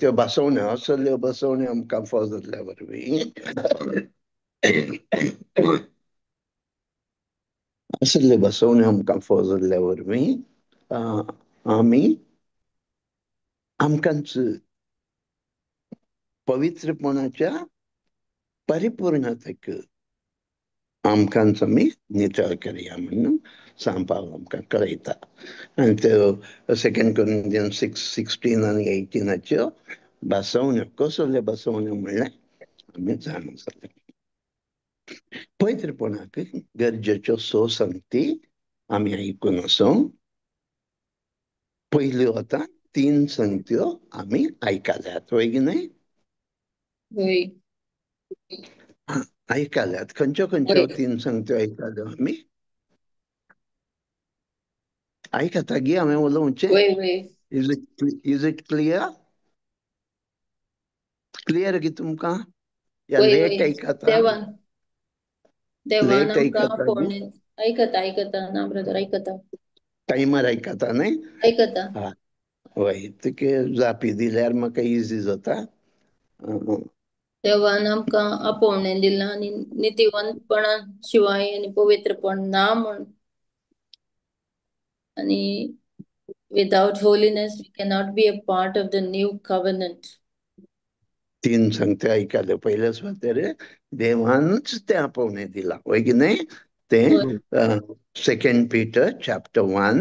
त्यो बसवण्यो असल्यो बसवण्यो आमकां फावो जाल्ल्या वरवीं असल्यो बसवण्यो आमकां फावो जाल्ल्या वरवीं आमी आमकांच पवित्रपणाच्या परिपूर्णतेक आमकांच आमी नितळ करया म्हणून सांपाव आमकां कळयता. आनी त्यो 2 Corinthians 6:16 आनी 18 बसवण्यो कसल्यो बसवण्यो म्हणल्यार आमी जाणून जाता. पवित्रपणाक गरजेच्यो 6 संगती आमी आयकून आसो. पयल्यो आतां 3 संगत्यो आमी आयकल्यात, होय की न्हय? होय. आयकल्यात. खंयच्यो खंयच्यो 3 संगत्यो आयकल्यो आमी? आयकता गी हांवें उलोवचें? होय होय. Is it clear? क्लियर गी तुमकां? या होय लेट होय. आयकता? देवान लेट आमकां आयकता गी? आपोवणें आयकता ना ब्रदर आयकता. टायमार आयकता न्हय? आयकता. होय, तुका जापी दिल्यार म्हाका इजी जाता. देवान आमकां आपोवणें दिलां आनी नितीवंतपणा शिवाय आनी पवित्रपण ना म्हण. आनी without holiness we cannot be a part of the new covenant. 3 संगत्यो आयकल्यो. पयल्या सुवातेर देवानूच तें आपोवणें दिलां, होय की न्हय? तें 2 Peter chapter 1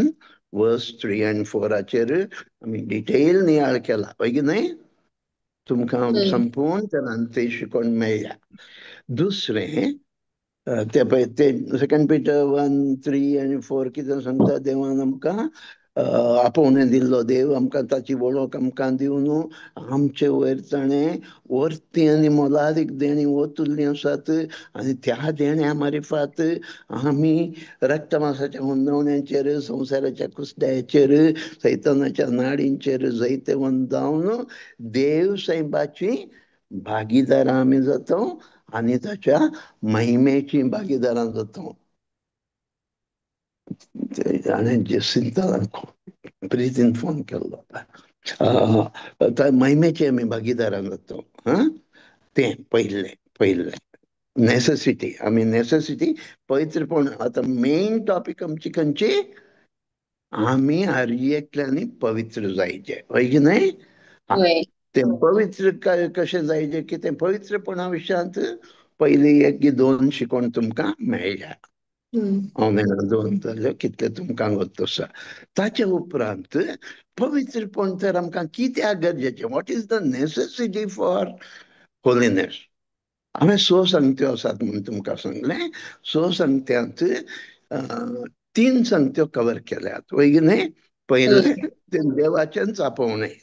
verse 3 and 4 आमी डिटेल नियाळ केला, होय की न्हय? तुमकां संपूर्ण तरान तें शिकोवन मेळ्ळ्या. दुसरें ते 2 Peter 1:3 and 4 कितें सांगता? देवान आमकां आपोवणें दिल्लो. देव आमकां ताची वळख आमकां दिवन आमचे वयर ताणें वर्ती आनी मोलादीक देणी ओतुल्ली आसात आनी त्या देण्या मार्फत आमी रक्तमांसाच्या हुंदवण्यांचेर, संवसाराच्या कुस्त्याचेर, सैतानाच्या नाडींचेर जैतवंत जावन देव साहेबाची भागीदारां आमी जाता आनी ताच्या महिमेची भागीदारां जाता. हांवें जेसिंतान प्रितीन फोन केल्लो. महिमेची आमी भागीदारां जाता. तें पयलें नेसेसिटी. आमी नेसेसिटी पवित्रपण. आतां मेन टॉपिक आमची खंयची? आमी हर एकल्यांनी पवित्र जायचे, होय की न्हय? तें पवित्र कशें जायचे की तें पवित्रपणा विशयांत पयली 1-2 शिकोवन तुमकां मेळ्ळ्या. हांवें 2 जाल्यो, कितले तुमकां गोत आसा. ताच्या उपरांत पवित्रपण तर आमकां कित्याक गरजेचें? What is the necessity for holiness? हांवें 6 संगत्यो आसात म्हणून तुमकां सांगलें. 6 संगत्यांत 3 संगत्यो कवर केल्यात, होय की न्हय? पयलें तें देवाचेंच आपोवणें.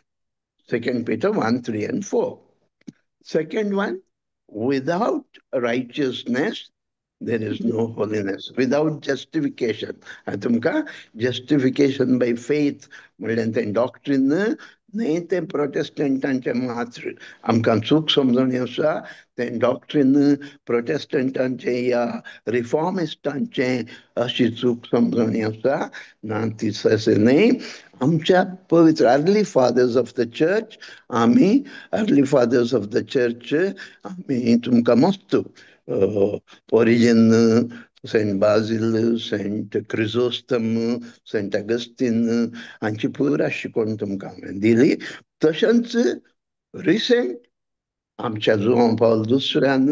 2 Peter 1:3 and 4. Second one, without righteousness there is no holiness. Without justification. तुमकां justification by faith म्हणल्यार तें डॉक्ट्रीन न्हय, तें प्रोटेस्टंटांचें मात्र. आमकां चूक समजणी आसा तें डॉक्ट्रीन प्रोटेस्टंटांचें या रिफॉर्मिस्टांचें अशी चूक समजणी आसा. ना, ती तशें न्हय. आमच्या पवित्र early fathers of the church, आमी early fathers of the church आमी तुमकां मस्त Origen, saint Basil, saint Chrysostom, saint Augustine हांची पुराय शिकोवन तुमकां हांवें दिली. तशेंच रिसेंट आमच्या जुआंव पावल दुसऱ्यान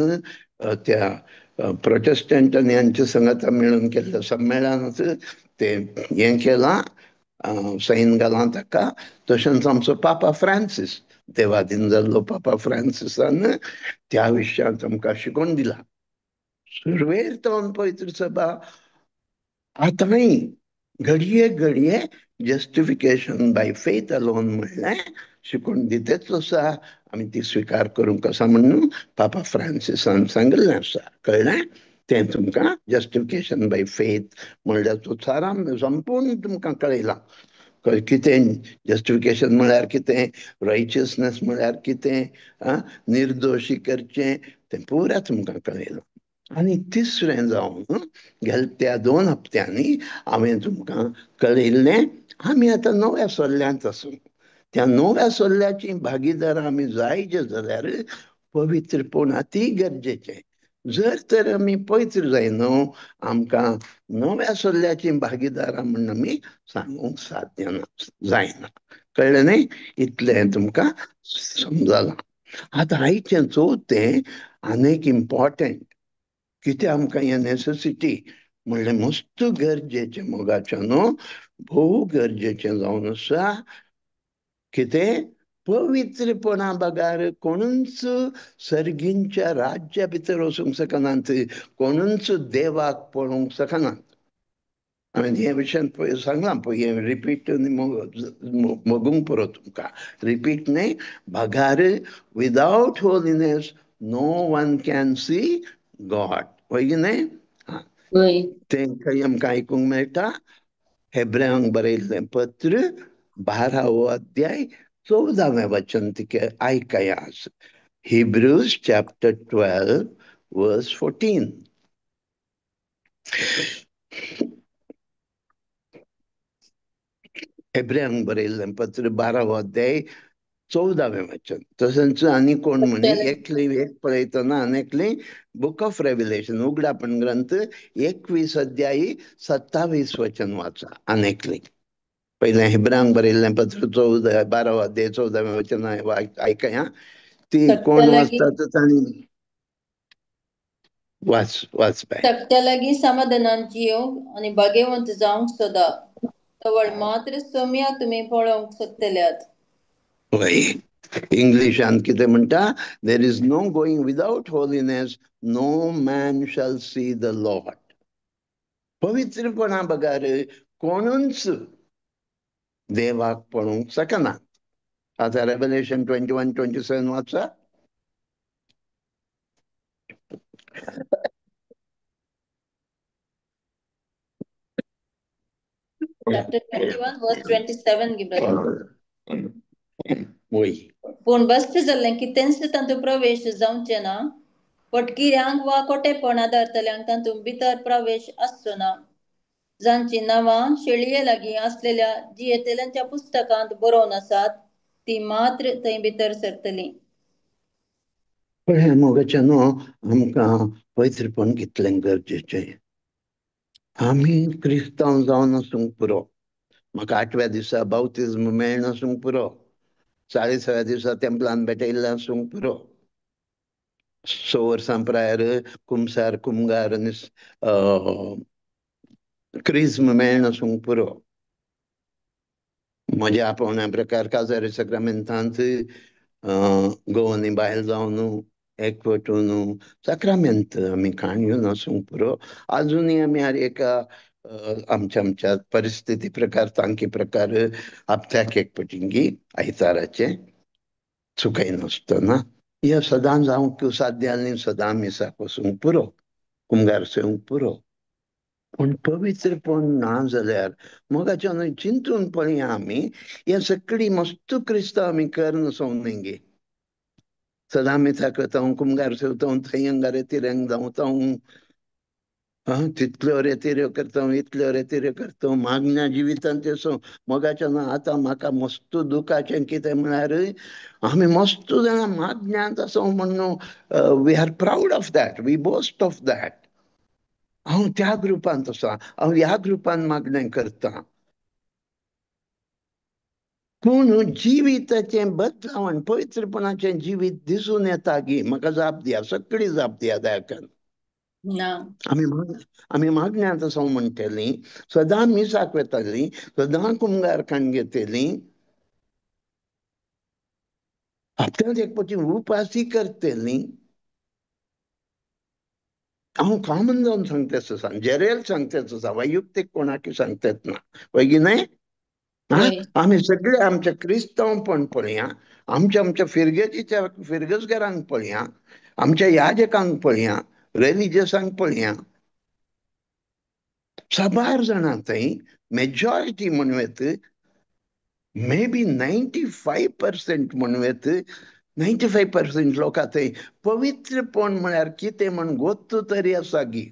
त्या प्रोटेस्टंटांनी हांच्या संगत मेळून केल्ल्या संमेलनांत तें हें केलां, सैन घालां ताका. तशेंच आमचो पापा फ्रांसीस, देवादीन जाल्लो पापा फ्रांसिसान त्या विशयांत आमकां शिकोवन दिला. सुरवेर जावन पवित्र सभा आतांय घडये जस्टिफिकेशन बाय फेथ अलोन म्हणलें शिकोवन दितेच आसा. आमी ती स्विकार करूंक आसा म्हणून पापा फ्रांसिसान सांगिल्लें आसा. कळ्ळें? तें तुमकां जस्टिफिकेशन बाय फेथ म्हणल्यार तो सारान संपूर्ण तुमकां कळयलां. कितें जस्टिफिकेशन म्हळ्यार कितें, रायचियसनेस म्हळ्यार कितें, निर्दोशी करचें, तें पुराय तुमकां कळयलां. आनी तिसरें जावन त्या 2 हप्त्यांनी हांवें तुमकां कळयल्लें, आमी आतां नव्या सल्ल्यांत आसूं. त्या नव्या सल्ल्याची भागीदार आमी जायचे जाल्यार पवित्रपण अति गरजेचे. जर तर आमी पवित्र जायना आमकां नव्या सल्ल्याची भागीदार म्हणून आमी सांगूंक साध्य जायना. कळ्ळें न्ही? इतलें तुमकां समजलां. आतां आयचें चवथें आनीक इम्पॉर्टंट, कितें आमकां हें नेसेसिटी म्हणलें मस्त गरजेचें मोगाचें न्हू, भोव गरजेचें जावन आसा. कितें? पवित्रपणा बगार कोणूच सर्गींच्या राज्या भितर वचूंक शकनात, कोणूच देवाक पळोवंक शकनात. हांवें हे विशयान पळय सांगलां पळय, हे रिपीट मोगूंक पुरो तुमकां. रिपीट न्ही, बगार without holiness no one can see God. होय की न्ही? होय. तें खंय आमकां आयकूंक मेळटा? हेब्रेयांक बरयल्लें पत्र 12वो अध्याय 14वें वचन तिके आयकयास. Hebrews chapter 12 verse 14. हेब्रेयांक बरयल्लें पत्र 12वो अध्याय 14वें वचन. तशेंच आनी कोण म्हणी एकली एक पळयतना आनेकली बुक ऑफ रेव्हिलेशन उगडापण ग्रंथ 21 अध्याय 27 वचन वाचा. आनेकली पहिले हेब्रेयांक बरयल्लें पत्र 12वो अध्याय 14वें वचन आयकया. ती कोण वाचता ताणी वाच बाय. सक्त्या लागीं समाधानान जियोंक आनी भाग्यवंत जावंक सोदा, तवळ मात्र सोम्या तुमी पळोवंक सोदतल्यात. होय. इंग्लिशान कितें म्हणटा? There is no going without holiness no man shall see the Lord. पवित्रपणा बगार कोणूच देवाक पळोवंक शकना. आता रेव्हेलेशन 21:27 वाचा. Chapter 21 verse 27 गी ब्रदर. होय. पूण बस्ट जाल्लें की तेंच तांतू प्रवेश जावचे ना, पटकिऱ्यांक वा खोटेपण आदारतल्यांक तांतू भितर प्रवेश आसचो ना, जांची नांवां शेळये लागीं असलेल्या जियेंतेल्यांच्या पुस्तकांत बरोवन आसात, ती मात्र थंय भितर सरतलीं. पळय मोगाचें न्हू, आमकां पवित्रपण कितलें गरजेचें. आमी क्रिस्तांव जावन आसूंक पुरो. म्हाका 8व्या दिसा बावतिस्म मेळना आसूंक पुरो. 40व्या दिसा तेंपलान भेटयल्लें आसूंक पुरो. 6 वर्सां प्रायर कुमसार कुमगार आनी क्रिस्म मेळना आसूंक पुरो. म्हज्या आपोवण्या प्रकार काजारी सक्रामेंतांत गोवनी बायल जावन एकवटून सक्रामेंत आमी काणयोन आसूंक पुरो. आजुनूय आमी हर एका आमच्या परिस्थिती प्रकार तांकी प्रकार हप्त्याक एक पटिंगी आयताराचे चुकाय नासतना हे सदां जावंक साध्य आनी सदां मिसाक वसूंक पुरो, कुमगार सेवंक पुरो. पूण पवित्रपण ना जाल्यार मोगाचें चिंतून पळया आमी हे सगळी मस्त क्रिस्तांव आमी करना सोवनगे. सदां मिसाक वता कुमगार सेवता थंय हंगार तिरंग जावता तितल्यो रेतेऱ्यो करता इतल्यो रेतेऱ्यो करता मागण्या जिवितांत तेसो मोगाच्या ना. आतां म्हाका मस्त दुखाचें कितें म्हळ्यार आमी मस्त जाणां मागण्यांत आसो म्हणून we are proud of that, we boast of that. हांव त्या ग्रुपांत आसा, हांव ह्या ग्रुपान मागणें करता. पूण जिविताचें बदलावण पवित्रपणाचें जिवीत दिसून येता गी म्हाका जाप दिया, सगळी जाप दिया दयाकन. ना आमी मागण्यांत आसो म्हणटलीं, सदां मिसाक वेतालीं, सदां कुमगार काण घेतलीं, हप्त्याक एक पटी उपासी करतलीं. हांव कॉमन जावन सांगता आसा, जेरेल सांगता आसा, वैयक्तीक कोणाक सांगतात ना. होय की न्हय? आमी सगळे आमच्या क्रिस्तांवपण पळया, आमच्या फिरगेच्या फिरगसगारांक पळया, आमच्या याजकांक पळया, रेलिजियसांक पळया, साबार जाणां थंय मेजॉरिटी म्हणवेत, मे बी 95% म्हणवेत, 95% लोकां थंय पवित्रपण म्हळ्यार कितें म्हण गोत्तू तरी आसा गी.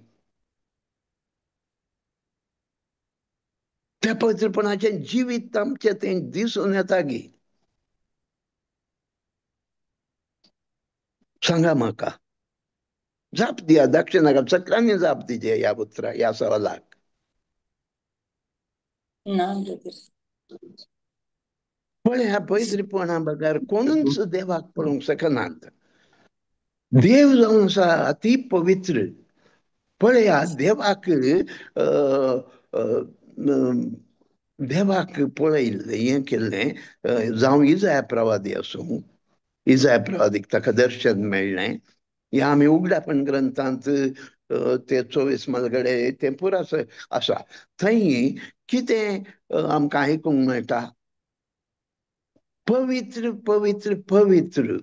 त्या पवित्रपणाचें जिवीत आमचें थंय दिसून येता गी. सांगा म्हाका. जाप दिया, दक्षिणाका सगळ्यांनी जाप दिजे ह्या पुत्रा, ह्या सवालाक. ना ब्रदर. पण ह्या पवित्रपणा बगर कोणूच देवाक पळोवंक शकनात. देव जावन आसा अति पवित्र. पळया देवाक देवाक पळयल्लें, हें केल्लें, जावं इजाया प्रवादी आसूं. इजाया प्रवादीक ताका दर्शन मेळ्ळें. हें आमी उगडापण ग्रंथांत ते 24 मलगडे ते पुरो आसा. थंय कितें आमकां आयकूंक मेळटा? पवित्र पवित्र पवित्र.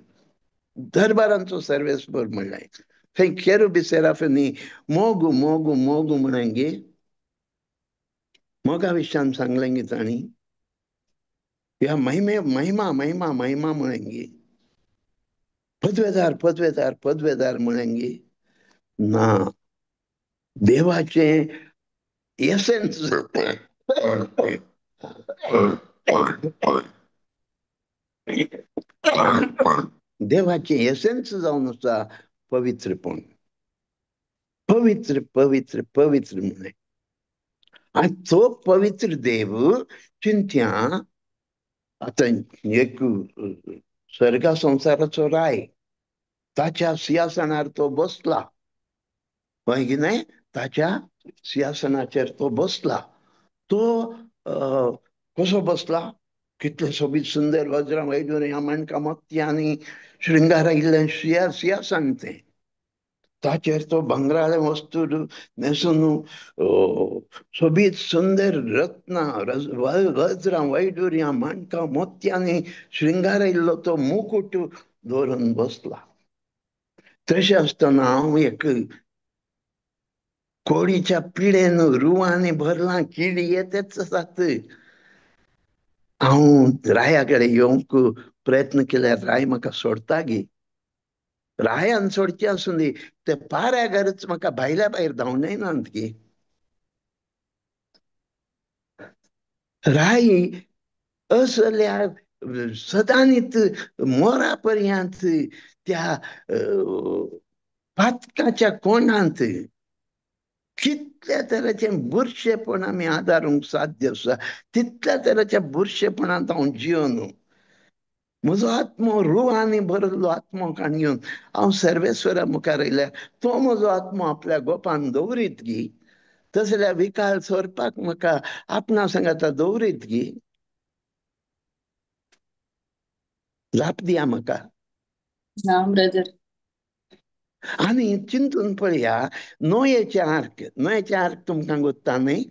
दरबारांचो सर्वेस्पर म्हणलें. थंय केरुबी सेराफिनी मोगू मोगू मोगू म्हणून गे मोगा विशयान सांगलें गे तांणी. ह्या महिमे महिमा महिमा महिमा म्हणून गे. पदवेदार पदवेदार पदवेदार म्हणून गे. ना, देवाचे एसेन्स देवाचे एसेन्स जावन आसा पवित्रपण. पवित्र पवित्र पवित्र म्हणे. आणि तो पवित्र देव चिंत्या आता एक स्वर्गा संसाराचो राय, ताच्या सिंहासनार तो बसला. हय की नाही? ताच्या सिंहासनाचेर तो बसला. तो कसो बसला? कितले सोबीत सुंदर वज्रां वैडूर्यां मणकां मोतयांनी श्रृंगार आयिल्लें सिंहासन तें. ताचेर तो भांगराळे वस्तू न्हेसून सोबीत सुंदर रत्नां वज्रां वैडूर्यां मणकां मोतयांनी श्रृंगारायिल्लो तो मुकुट दवरून बसला. तशें आसतना हांव एक कोडीच्या पिडेन रुवांनी भरलां, किडी येतेच आसात. हांव राया कडेन येवंक प्रयत्न केल्यार राय म्हाका सोडता गे. रायान सोडची आसूं दी, ते पाऱ्यागरच म्हाका भायल्या भायर धांवडायनात गे. राय असल्या सदांनीच मोरा पर्यंत त्या पातकाच्या कोणांत कितल्या तरेचें बुरशेपण आमी आदारूंक साध्य आसा, तितल्या तरेच्या बुरशेपणांत हांव जियोन म्हजो आत्मो रुवांनी भरिल्लो आत्मो काणयोन हांव सर्वेस्वरा मुखार येयल्यार तो म्हजो आत्मो आपल्या गोपान दवरीत गी. तसल्या विकाळ सोरपाक म्हाका आपणा सांगाता दवरीत गी. जाप दिया म्हाका. ना ब्रदर. आनी चिंतून पळया, नोयेचे आर्क. नोयेचे आर्क तुमकां गोत्ता न्ही?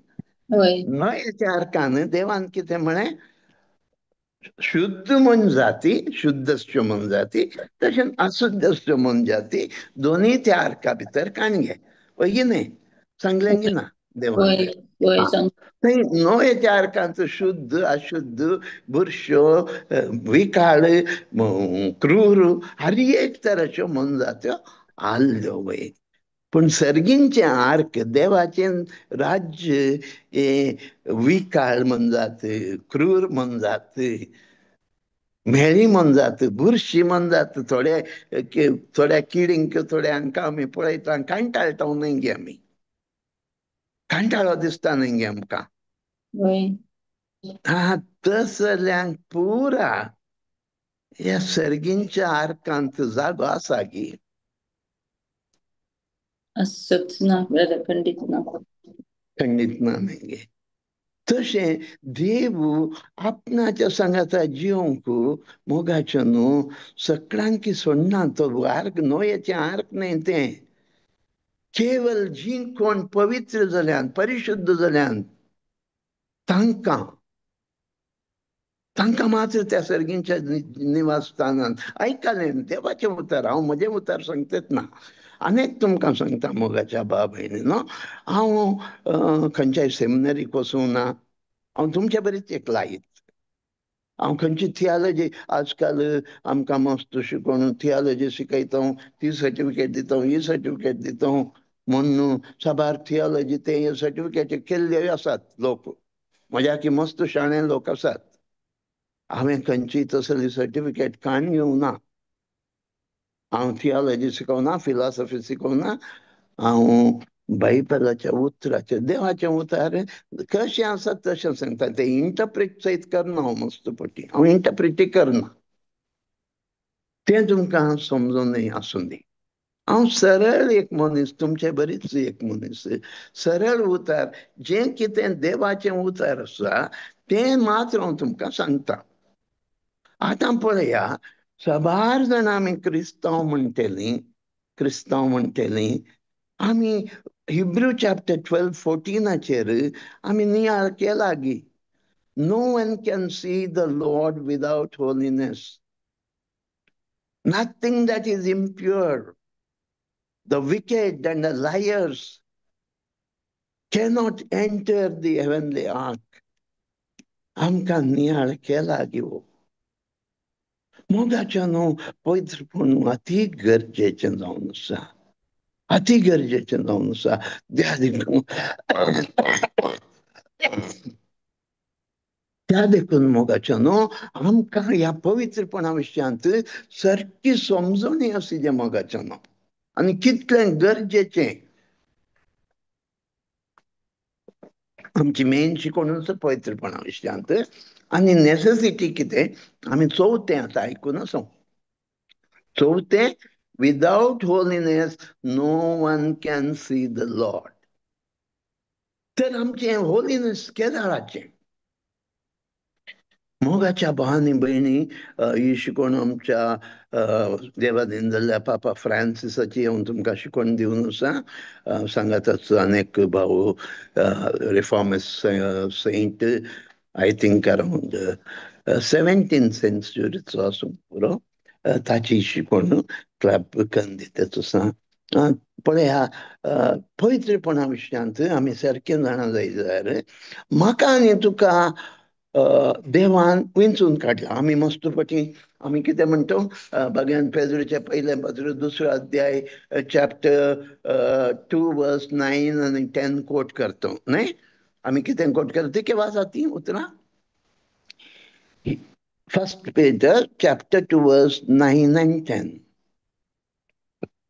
होय. नोयेच्या आर्कान देवान कितें म्हळें? शुद्ध म्हण जाती, शुद्धश्च म्हण जाती, तशें अशुद्धश्च म्हण जाती दोनूय त्या आर्का भितर काणगे. हय की न्ही? सांगलें गी ना देवान? होय होय सांग. थंय नोयेच्या आर्कांत शुद्ध अशुद्ध बुरश्यो विकाळ क्रूर हर एक तरेच्यो मन जात्यो आल्ल्यो वय. पण सर्गींचे आर्क देवाचे राज्य विकाळ मन जात, क्रूर मन जात, मेळी मन जात, बुरशी मन जात. थोड्या किडींक थोड्यांक आमी पळयता कांटाळटा न्ही गे आमी. कांटाळो दिसता न्ही गे आमकां. तसल्यांक पुरा ह्या सर्गींच्या आर्कांत जागो आसा गी. असंच ना ब्रदर, खंडीत ना. खंडीत ना न्ही गे. तशें देव आपणाच्या सांगाता जिवंक मोगाचें न्हू सगळ्यांक सोडना. तो आर्क नोयेचें आर्क न्ही तें. केवल जी कोण पवित्र जाल्यान, परिशुद्ध जाल्यान तांकां मात्र त्या सर्गींच्या निवासस्थानांत आयकलें. देवाचें उतर, हांव म्हजें उतर सांगतेत ना. अनेक तुमकां सांगता मोगाच्या भाव भयणीनो, हांव खंयच्याय सेमिनरीक वचूं ना. हांव तुमचे बरीच एक लायत. हांव खंयची थियोलॉजी आजकाल आमकां मस्त शिकोवन थियोलॉजी शिकयता, ती सर्टिफिकेट दिता, ही सर्टिफिकेट दिता म्हणून साबार थियोलॉजी ते सर्टिफिकेट केल्ले आसात लोक. म्हज्या मस्त शाणे लोक आसात. हांवें खंयची तसली सर्टिफिकेट काडून येवं ना. हांव थियोलॉजी शिकवना, फिलॉसॉफी शिकवना, हांव बायबलाच्या उतराचे, देवाचे उतार कशें आसा तशें सांगता. ते इंटरप्रीट सयत करना हांव मस्तपटी, हांव इंटरप्रिटी करना. तें तुमकां समजून आसूं दी. हांव सरळ एक मनीस, तुमचे बरीच एक मनीस, सरळ उतार जें कितें देवाचें उतार आसा तें मात्र हांव तुमकां सांगता. आतां पळया, सबार जाण आमी क्रिस्तांव म्हणटलीं, आमी हिब्रू चॅप्टर 12:14 आमी नियाळ केला गी. No one can see the lord without holiness. Nothing that is impure, the wicked and the liars cannot enter the heavenly ark. आमकां नियाळ केला गिवो. मोगाचें न्हू, पवित्रपण अति गरजेचें जावन आसा, अति गरजेचें जावन आसा. त्या देखून मोगाचें न्हू, आमकां ह्या पवित्रपणा विशयांत सारकी समजणी आशिल्लें मोगाचें न्हू, आनी कितलें गरजेचें. आमची मेन शिकवण आसा पवित्रपणा विशयांत. आनी नेसेसिटी कितें, आमी चवथें आतां आयकून आसा. चवथें, without holiness no one can see the Lord. तर आमचें होलिनेस केदाराचें. मोगाच्या भावांनी भयणी, ही शिकवण आमच्या देवादीन जाल्ल्या पापा फ्रांसिसाची हांव तुमकां शिकवण दिवन आसा. सांगातच अनेक भाव reformist saint, I think around 17th सेंचुरीचो आसूं पुरो, ताची शिकवण क्लब करून दितात आसा. पळया, पवित्रपणा विशयांत आमी सारकें जाणा जाय जाल्यार म्हाका आनी तुका देवान विंचून काडला. आमी मस्तपटी आमी कितें म्हणटा, भगवान पेद्रूचे पयलें पत्र 2रो अध्याय चॅप्टर 2:9 आनी 10 कोट करता न्हय. आमी कितें कोट करता, ती वाचा ती उतरां. 1 Peter chapter 2:9 and 10.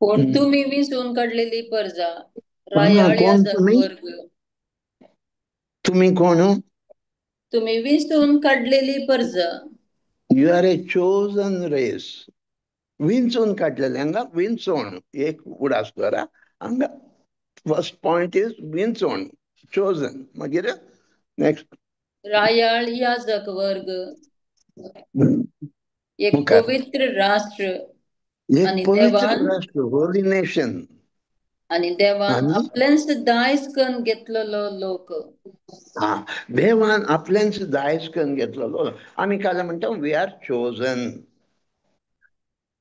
कोण तुम्ही विंचून काडलेली परजा, कोण रायाळ्याचा तुम्ही? वर्ग. तुम्ही कोण? तुम्ही विंचून काडलेली परजा. You are a chosen race. विंचून काडलेले, हांगा विंचोण एक उडास करा. हांगा फर्स्ट पॉइंट इज विंचोण, चोजन. मागीर नेक्स्ट, रायाळ याजक वर्ग, एक मुखार. पवित्र राष्ट्र, एक आणि पवित्र देवान राष्ट्र, होली नेशन. आणि देवान आणि? आपल्याच दायज करून घेतलेलो लोक. देवान आपल्याच दायज करून घेतलेलो. आमी काल म्हणटा वी आर चोजन,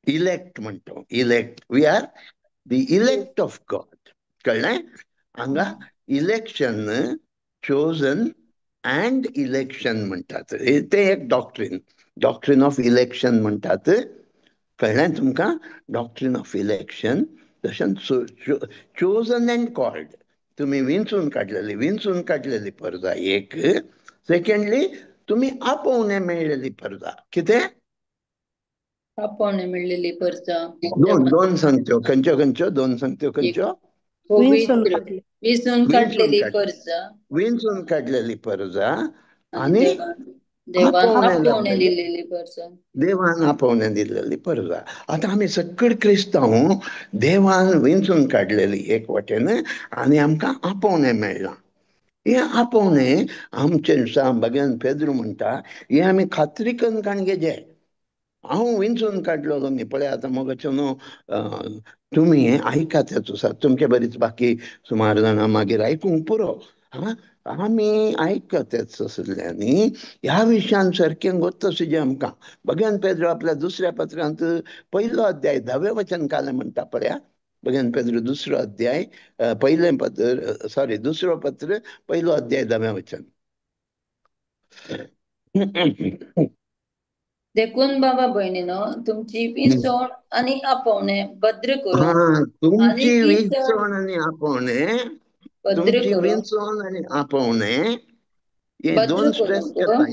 इलेक्ट म्हणटा. Elect, we are the elect of God. कळ्ळें? हांगा इलेक्शन, चोजन अँड इलेक्शन म्हणटात. ते एक डॉक्ट्रीन ऑफ इलेक्शन म्हणटात. कळ्ळें तुमकां? Doctrine of election. तशें चोजन अँड कॉल्ड. तुम्ही विंचून काडलेली परजा एक. सेकंडली, तुम्ही आपोवणे मेळलेली परजा. कितें? आपोवणे मेळलेली परजा. दोन सांगच्यो. खंयच्यो दोन सांगच्यो खंयच्यो? पवित्र विंचून काडलेली परजा, विंचून काडलेली परजा, आणि आनी देवान आपोवणे आपोवणे दिलेली परजा. देवान आपोवणे दिलेली परजा. आतां आमी सगळे क्रिस्तांव देवान विंचून काडलेली एक वाटेन, आनी आमकां आपोवणे मेळ्ळां. हे आपोवणे आमचे भगवान पेद्रू म्हणटा, हे आमी खात्री करून काणगेचे. हांव विंचून काडलेलो न्ही. पळय आतां मोगाचें न्हू, तुमी आयकात आसात. तुमचे बरीच बाकी सुमार जाणां मागीर आयकूंक पुरो. आमी आयकतच आशिल्ल्यांनी ह्या विशयान सारकें गोत्त आशिल्लें आमकां. भगवान पेद्रू आपल्या 2ऱ्या पत्रांत 1 अध्याय 10वें वचन काल म्हणटा पळया. भगवान पेद्रू 2रो अध्याय 2रो पत्र 1 अध्याय 10वें वचन. देखून बाबा भयणीनो, तुमची विंचोण आनी आपोवणे भद्र करून, तुमची विंचोण आनी आपोवणे, तुमची करून विंचोण आनी आपोवणे, हे भद्र दोन स्ट्रेस करून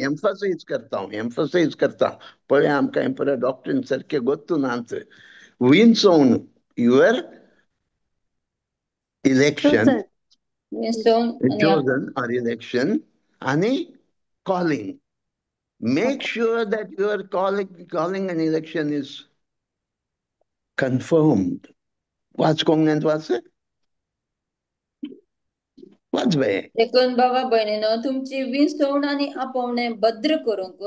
करता, एम्फसाइज करता. पळय आमकां हे परत डॉक्ट्रीन सारकें गोत्तू नात. विंचोवन युअर इलेक्शन, Chosen. विंचोवन chosen or election, आणि calling. Make sure that your calling and election is confirmed. वाच कोंगण्यात वाच वाच बाय. देखून बाबा भयणीनो तुमची विंचोवण आणि आपोवणे भद्र करूंक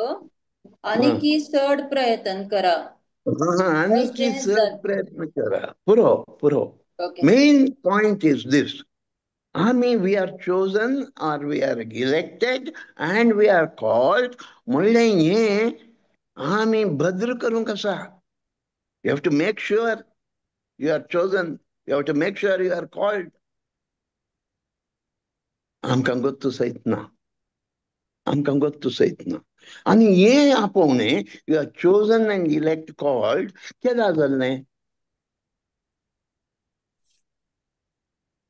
आनीकी चड प्रयत्न करा. आणखी अशें चड प्रयत्न करा. पुरो Okay. Main point is this. we are chosen or we are elected and we are called. म्हणले हे आम्ही भद्र करूंक आसा. You have to make sure you are chosen. You have to make sure you are called. आमकां गोत्तू सयतना. आमकां गोत्तू सयतना. आनी हे आपोवणे you are chosen and elect called केदा जाल्लें?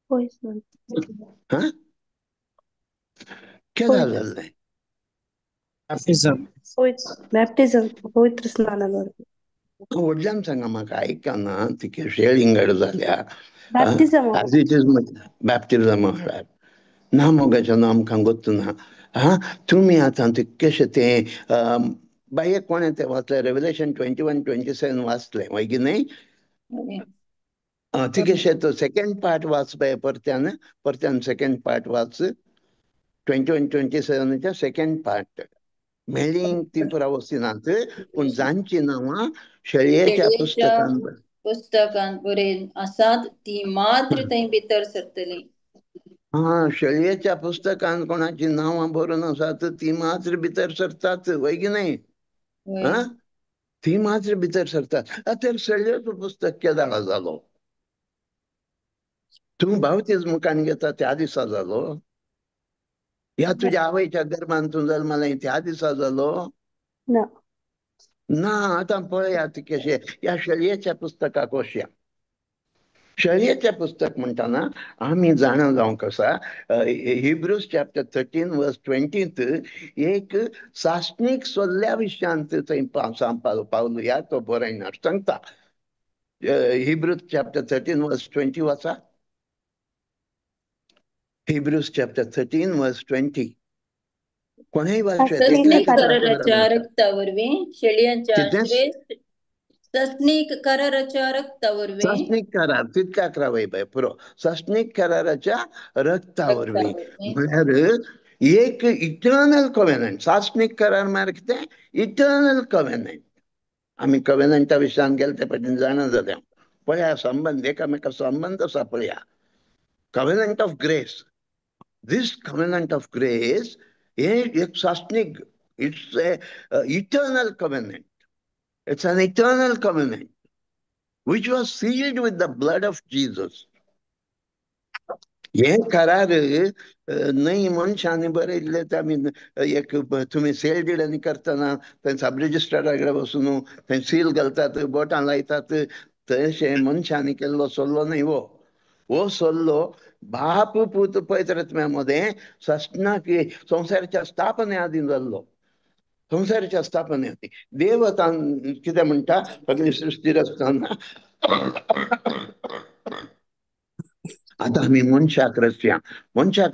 Poison. केदा जाल्लें? Baptism. पवित्र स्नानाद्वारे. वडल्यान सांगा म्हाका आयकना ती कशें लिंगड जाल्या. Baptism. As it is बॅप्टिझम म्हळ्यार ना मोगाचें आमकां गोत्तू ना. तुमी आतां ते कशें तें बाये कोणें तें वाचलें रेव्हलेशन 21:27 वाचलें वय की न्हय? ती कशें तो सेकंड पार्ट वाच बाय परत्यान सेकंड पार्ट वाच 21:27 सेकंड पार्ट. मेळ्ळीं ती पुरा वचनात पूण जांची नांवां शेळयेच्या पुस्तकांत बरयन आसात ती मात्र थंय भितर सरतली. शेळयेच्या पुस्तकांत कोणाची नांवां बरोवन आसात ती मात्र भितर सरतात वय की न्हय? ती मात्र भितर सरतात. तर शेळयेचो पुस्तक केदां जालो? तूं बावतिस्म घेता त्या दिसा जालो? या तुझ्या आवयच्या गर्भांत तूं जल्मलें त्या दिसा जालो? ना. आतां पळयात कशें ह्या शेळयेच्या पुस्तकाक वचया. शेळयेचें पुस्तक म्हणटाना आमी जाणा जावंक आसा हिब्रूज चॅप्टर 13:20 एक सासणीक सोल्ल्या विशयांत थंय पावलुया. तो बरयणार सांगता. हिब्रूज चॅप्टर 13:20 वाचा. Hebrews chapter 13:20. कोणीय सस्नीक कराराच्या रक्तावरवीं शेळयांच्या श्रेष्ठ सस्नीक कराराच्या रक्तावरवीं. सस्नीक करार तितकाक रावय बाय पुरो. सस्नीक कराराच्या रक्तावरवीं म्हळ्यार एक इटर्नल कॉव्हेनंट. सासणीक करार म्हळ्यार कितें? इटर्नल कॉव्हेनंट. आमी कॉव्हेनंटा विशयान गेले ते फाटीं जाणा जाल्या. पळया संबंध एकामेका संबंध आसा पळया. Covenant of grace. This covenant of grace is sasnik. It's a eternal covenant. It's an eternal covenant which was sealed with the blood of Jesus. हे करार न्हय मनशांनी बरयल्ले. आमी एक तुमी सेल डिडांनी करतना थंय सब रजिस्ट्राराकडे वचून थंय सील घालतात, बोटां लायतात. तशें मनशांनी केल्लो सल्लो न्हय वो सल्लो बाप पूत पवित्रात्म्यामध्ये सस्नाकी संसाराच्या स्थापने आधी जाल्लो. संसाराच्या स्थापने आधी देव कितें म्हणटा सगळी सृष्टी रचतना आतां आमी मनशाक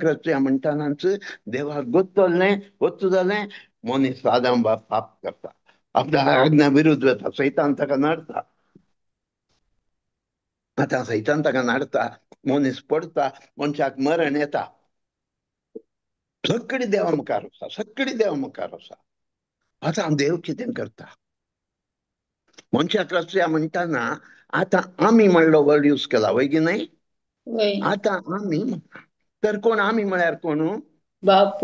रचया म्हणटानाच देवाक गोत्तू जालें. मनीस आदाम बाप पाप करता. आपल्या आज्ञा विरुद्ध वता. सैतान ताका नडता. आतां सैतान ताका नडता. मनीस पडता. मनशाक मरण येता. सगळी देवा मुखार आसा. आतां देव कितें करता? मनशाक रचया म्हणटाना आतां आमी म्हणलो वर्ड यूज केला वय की न्हय? आतां आमी तर कोण आमी म्हळ्यार कोण? बाप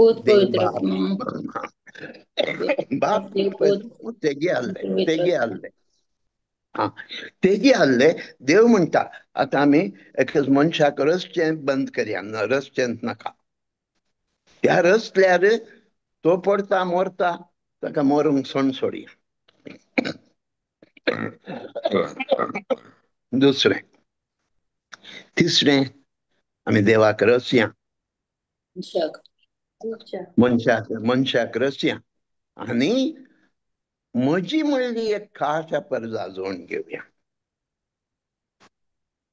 तेगे आल्ले. देव म्हणटा आतां आमी एकच मनशाक रचचें बंद करया. रचचें नाका. त्या रचल्यार तो पडता मरता. ताका मरूंक सोण सोडया. दुसरें. तिसरें आमी देवाक रचया. मनशाक रचया आनी म्हजी म्हणली एक खाशा परजा जोडून घेवया.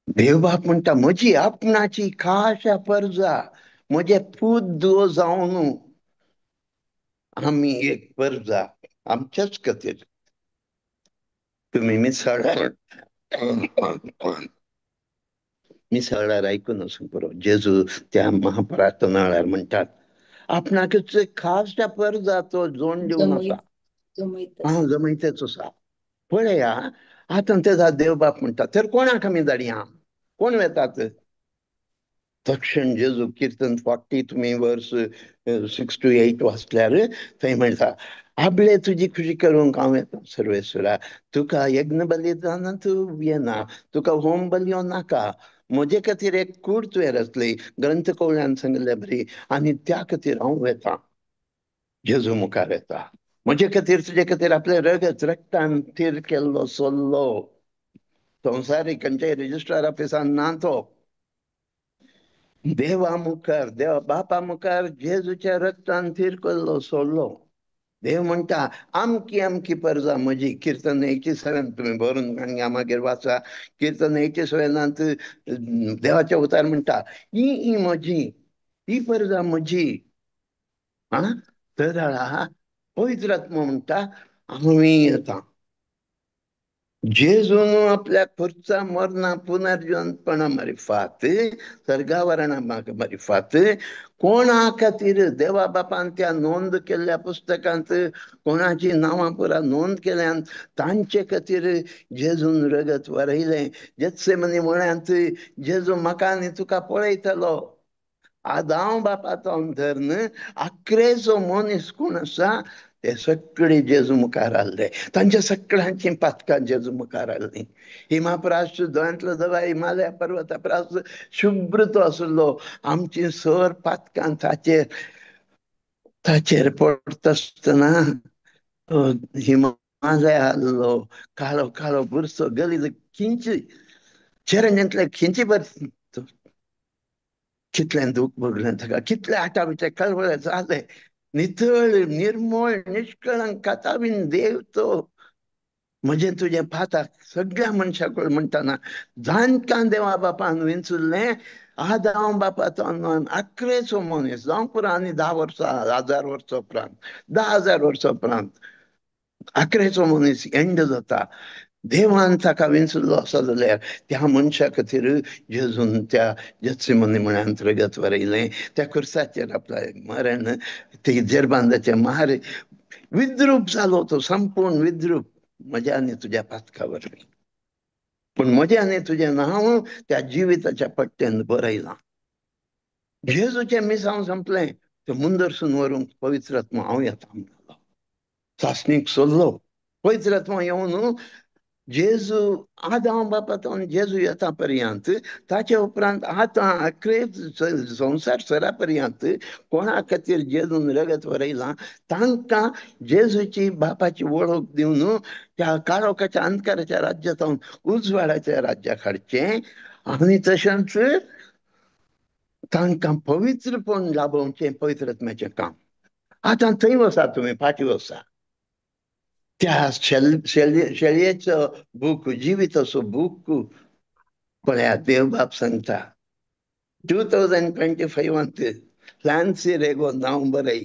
देव बाप म्हणटा म्हजी आपणाची खाशा परजा म्हजे पूत दो जावन आम्ही एक परजा आमच्याच खातीर तुम्ही मिसळ्यार ऐकून असू बरो जेजू त्या महाप्रार्थनाळ्यार म्हणटात आपणाकच खाशा परजा तो जोड दिवन आसा जमयतेच आसा पळया आता तेजा देव बाप म्हणटा तर कोणाक आमी धाडया कोण वेतात तक्षण जेजू कीर्तन 40 तुम्ही वर्स 6 to 8 वाचल्यार थंय म्हणटा आपले तुजी खुशी करूंक हांव येता सर्वेश्वरा तुका यज्ञ बलिदान तू येना तुका होम बलियो नाका म्हजे खातीर एक कूड तुवें रचली ग्रंथ कवळ्यान सांगले बरी आनी त्या खातीर हांव येता जेजू मुखार येता म्हजे खातीर तुजे खातीर आपले रगत रक्तान थीर केल्लो सोल्लो संवसारीक खंयच्याय रेजिस्ट्रार ऑफिसान ना तो देवा मुखार देवा बापा मुखार जेजूच्या रक्तान थीर केल्लो सोडलो देव म्हणटा अमकी अमकी परजा म्हजी कीर्तन 87 तुम्ही बरोवन काडया मागीर वाचा कीर्तन 87 देवाचे उतार म्हणटा ही म्हजी ही परजा म्हजी तर पवित्र आत्मा म्हणटा आम्ही येता जेजून आपल्या खर्चा मरणा पुनर्जीवनपणा मारिफात सर्गावरणा मारिफात कोणा खातीर देवा बापान त्या नोंद केल्ल्या पुस्तकांत कोणाची नांवां पुरा नोंद केल्यान तांचे खातीर जेजून रगत वरयलें जेत्सेमनी म्हळ्यांत जेजू म्हाका आनी तुका पळयतलो आदांव बापाचो धर्न आखरेचो मनीस कोण आसा ते सगळे जेजू मुखार हाडले तांच्या सगळ्यांची पातकां जेजू मुखार हाडली हिमाप्रास दोळ्यांतलो दवा हिमालया पर्वता प्रास शुभ्र तो आसलो आमची सर पातकां ताचेर पडटा आसतना हिमालय हाडलो काळो काळो बुरसो गलील खिंच चिरंजीतले खिंची भर कितलें दूख भोगलें ताका कितले आटाविचे कळवळे जाले नितळ निर्मळ निष्कळंक कातावीन देव तो म्हणजे तुझे पाताक सगळ्या मनशाक म्हणटाना जाणकां देवा बापान विंचुल्लें आदांव बापाचो आखरेचो मनीस जावं पुरो आनी 10 वर्सां 1000 वर्सां उपरांत 10,000 वर्सां उपरांत आखरेचो मनीस एंड जाता देवान ताका विंचुल्लो आसा जाल्यार त्या मनशा खातीर जेजून त्या जेत्सिमनी म्हळ्यान रगत वरयलें त्या खुर्साचेर आपलें मरण ते जेरबांदाचे मार विद्रूप जालो तो संपूर्ण विद्रूप म्हज्या आनी तुज्या पातका वरवीं पूण म्हजें आनी तुजें नांव त्या जिविताच्या पट्ट्यान बरयलां जेजूचें मिसांव संपलें तें मुंदरसून व्हरूंक पवित्र आत्मा हांव येता म्हणलो चांचणीक सोदलो पवित्र आत्मा येवन जेजू आदांव बापाचो जेजू येता पर्यंत ताचे उपरांत आतां अखरे संवसार सरा पर्यंत कोणा खातीर जेजून रगत वरयलां तांकां जेजूची बापाची वळख दिवन त्या काळोखाच्या अंधकाराच्या राज्यांतून उजवाडाच्या राज्याक हाडचें आनी तशेंच तांकां पवित्रपण लाभोवचें पवित्र आत्म्याचें काम आतां थंय वचा तुमी फाटीं वचा त्या शेळयेचो बूक जिविताचो बूक पळया देव बाप सांगता 2025 फ्लान्सी रेगो नांव बरय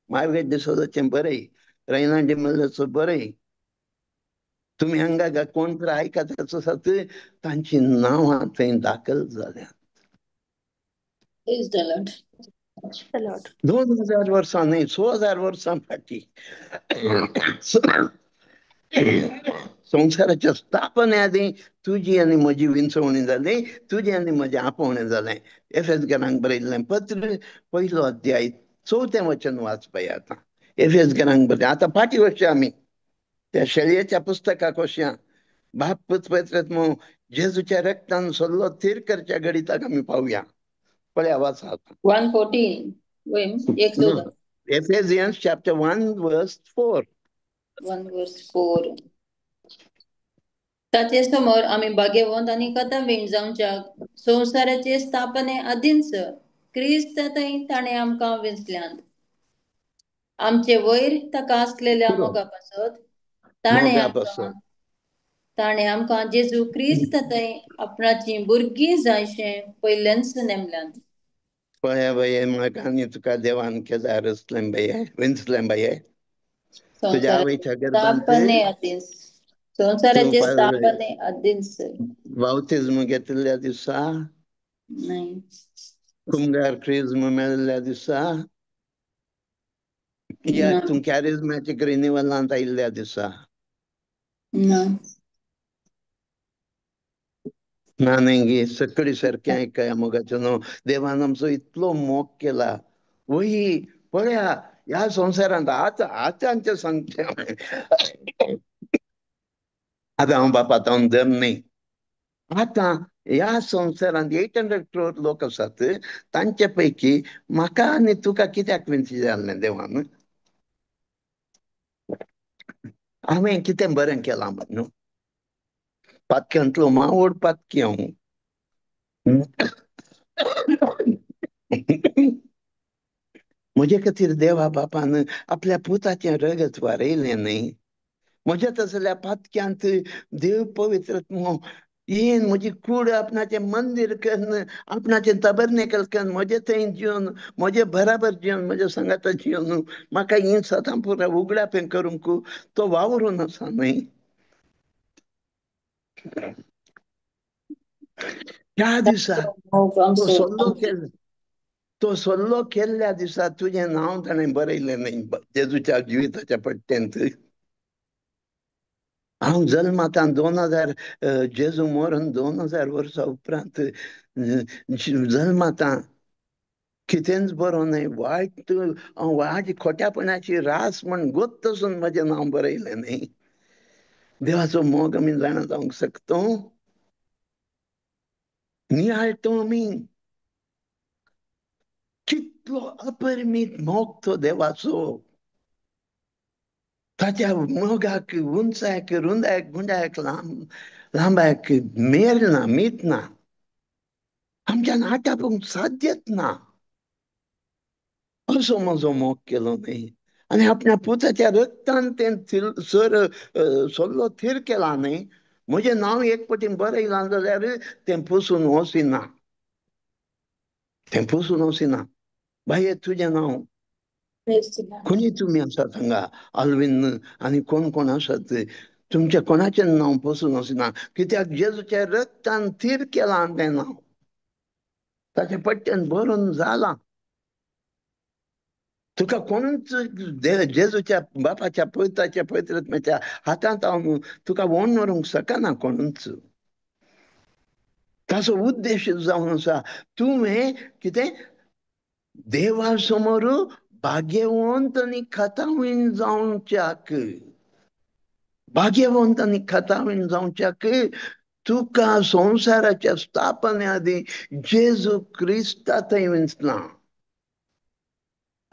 मार्गरेट डिसोजाचें बरय रैना डिमेलोचो बरय तुम्ही हांगा कोण तर आयकताच आसात तांची नांवां थंय दाखल जाल्यात 2000 वर्सां न्हय 6000 वर्सां फाटीं संवसाराच्या स्थापने आदी तुजी आनी म्हजी विंचवणी जाली तुजी आनी म्हजें आपोवणें जालें एफेसकारांक बरयल्लें पत्र 1 अध्याय 4 वचन वाचपय आतां एफेसकारांक बरयलें आतां फाटीं वचया आमी त्या शेळयेच्या पुस्तकाक वचया बाप पूत पवित्र जेजूच्या रक्तान सोल्लो थीर करच्या गडिताक आमी पावया पळया वाचा आतां 1:14 Ephesians chapter 1 verse 4 ताचे समोर आम्ही भाग्यवंत आणि कथा जावच्या संवसाराचे स्थापने आदींच क्रिस्त ताणे आमकां वेंचल्यात आमचे वयर ताका आसलेल्या मोगापासत ताणे आमकां ताणे आमकां जेजू क्रिस्त थंय आपणाची भुरगीं जायशें पयल्यानच नेमल्यान. पळया बाये म्हाका आनी तुका देवान केल्या रचलें बाये विंचलें बाये तुझ्या आवयच्या गर्भांत स्थापने आदींच संवसाराचे तूं स्थापने आदींच बावतिस्म घेतिल्ल्या दिसा नाही कुमगार क्रिज्म मेळिल्ल्या दिसा या ना तूं कॅरिझमॅटीक रिन्युअलांत आयिल्ल्या दिसा ना ना नाही सकळी सारकें ऐकया मोगाचें न्हू देवान आमचो इतलो मोग केला वही पळया ह्या संवसारांत आतांचे सांगचें आतां हांव बापातावन धर न्ही आतां ह्या संवसारांत 800 crore लोक आसात तांचे पैकी म्हाका आनी तुका कित्याक विंच जाल्लें देवान हांवें कितें बरें केलां न्हू पातक्यांतलो मावड पातकी हांव म्हजे खातीर देवा बापान आपल्या पुताचें रगत वारयलें न्ही म्हज्या तसल्या पातक्यांत देव पवित्र येन म्हजी कूड आपणाचें मंदीर करून आपणाचें तबरनेकल करून म्हजे थंय जिवन म्हजे बराबर जिवन म्हज्या सांगाता जिवन म्हाका ही सदां पुरो उगडापें करूंक तो वावरून आसा न्ही त्या दिसा तो सल्लो केल्ल्या दिसा तुजें नांव ताणें बरयलें न्ही जेजूच्या जिविताच्या पट्ट्यांत हांव जल्मातां 2000 जेजू मरून 2000 वर्सां उपरांत जल्मातां कितेंच बरो न्हय वायट हाजी खोट्यापणाची रास म्हण गोत्तसून म्हजें नांव बरयलें न्ही देवाचो मोग आमी जाणा जावंक शकतो नियाळतो आमी कितलो अपरिमीत मोग तो देवाचो ताच्या मोगाक उंचायक रुंदायक गुंडायक लांबायक मेर ना मीत ना आमच्यान आटापूंक साध्यच ना असो म्हजो मोग केलो न्ही आनी आपल्या पुताच्या रक्तान तें सल्लो थीर केला न्ही म्हजें नांव एक पटीन बरयलां जाल्यार तें पुसून वसिना तें पुसून वसिना बाये तुजें नांव कोणी तुमी आसात हांगा आल्विन आनी कोण कोण आसात तुमच्या कोणाचें नांव पसून वचना कित्याक जेजूच्या रक्तान थीर केलां तें नांव ताच्या पट्ट्यान बरोवन जालां तुका कोणूच जेजूच्या बापाच्या पुताच्या पवित्रत्म्याच्या हातांत हांव तुका व्होन व्हरूंक शकना कोणूच ताचो उद्देश जावन आसा तुवें कितें देवा समोर भाग्यवंत आनी खतावण जावच्याक भाग्यवंत आनी खतावण जावच्याक तुका संवसाराच्या स्थापने आदी जेजू क्रिस्ता थंय विंचला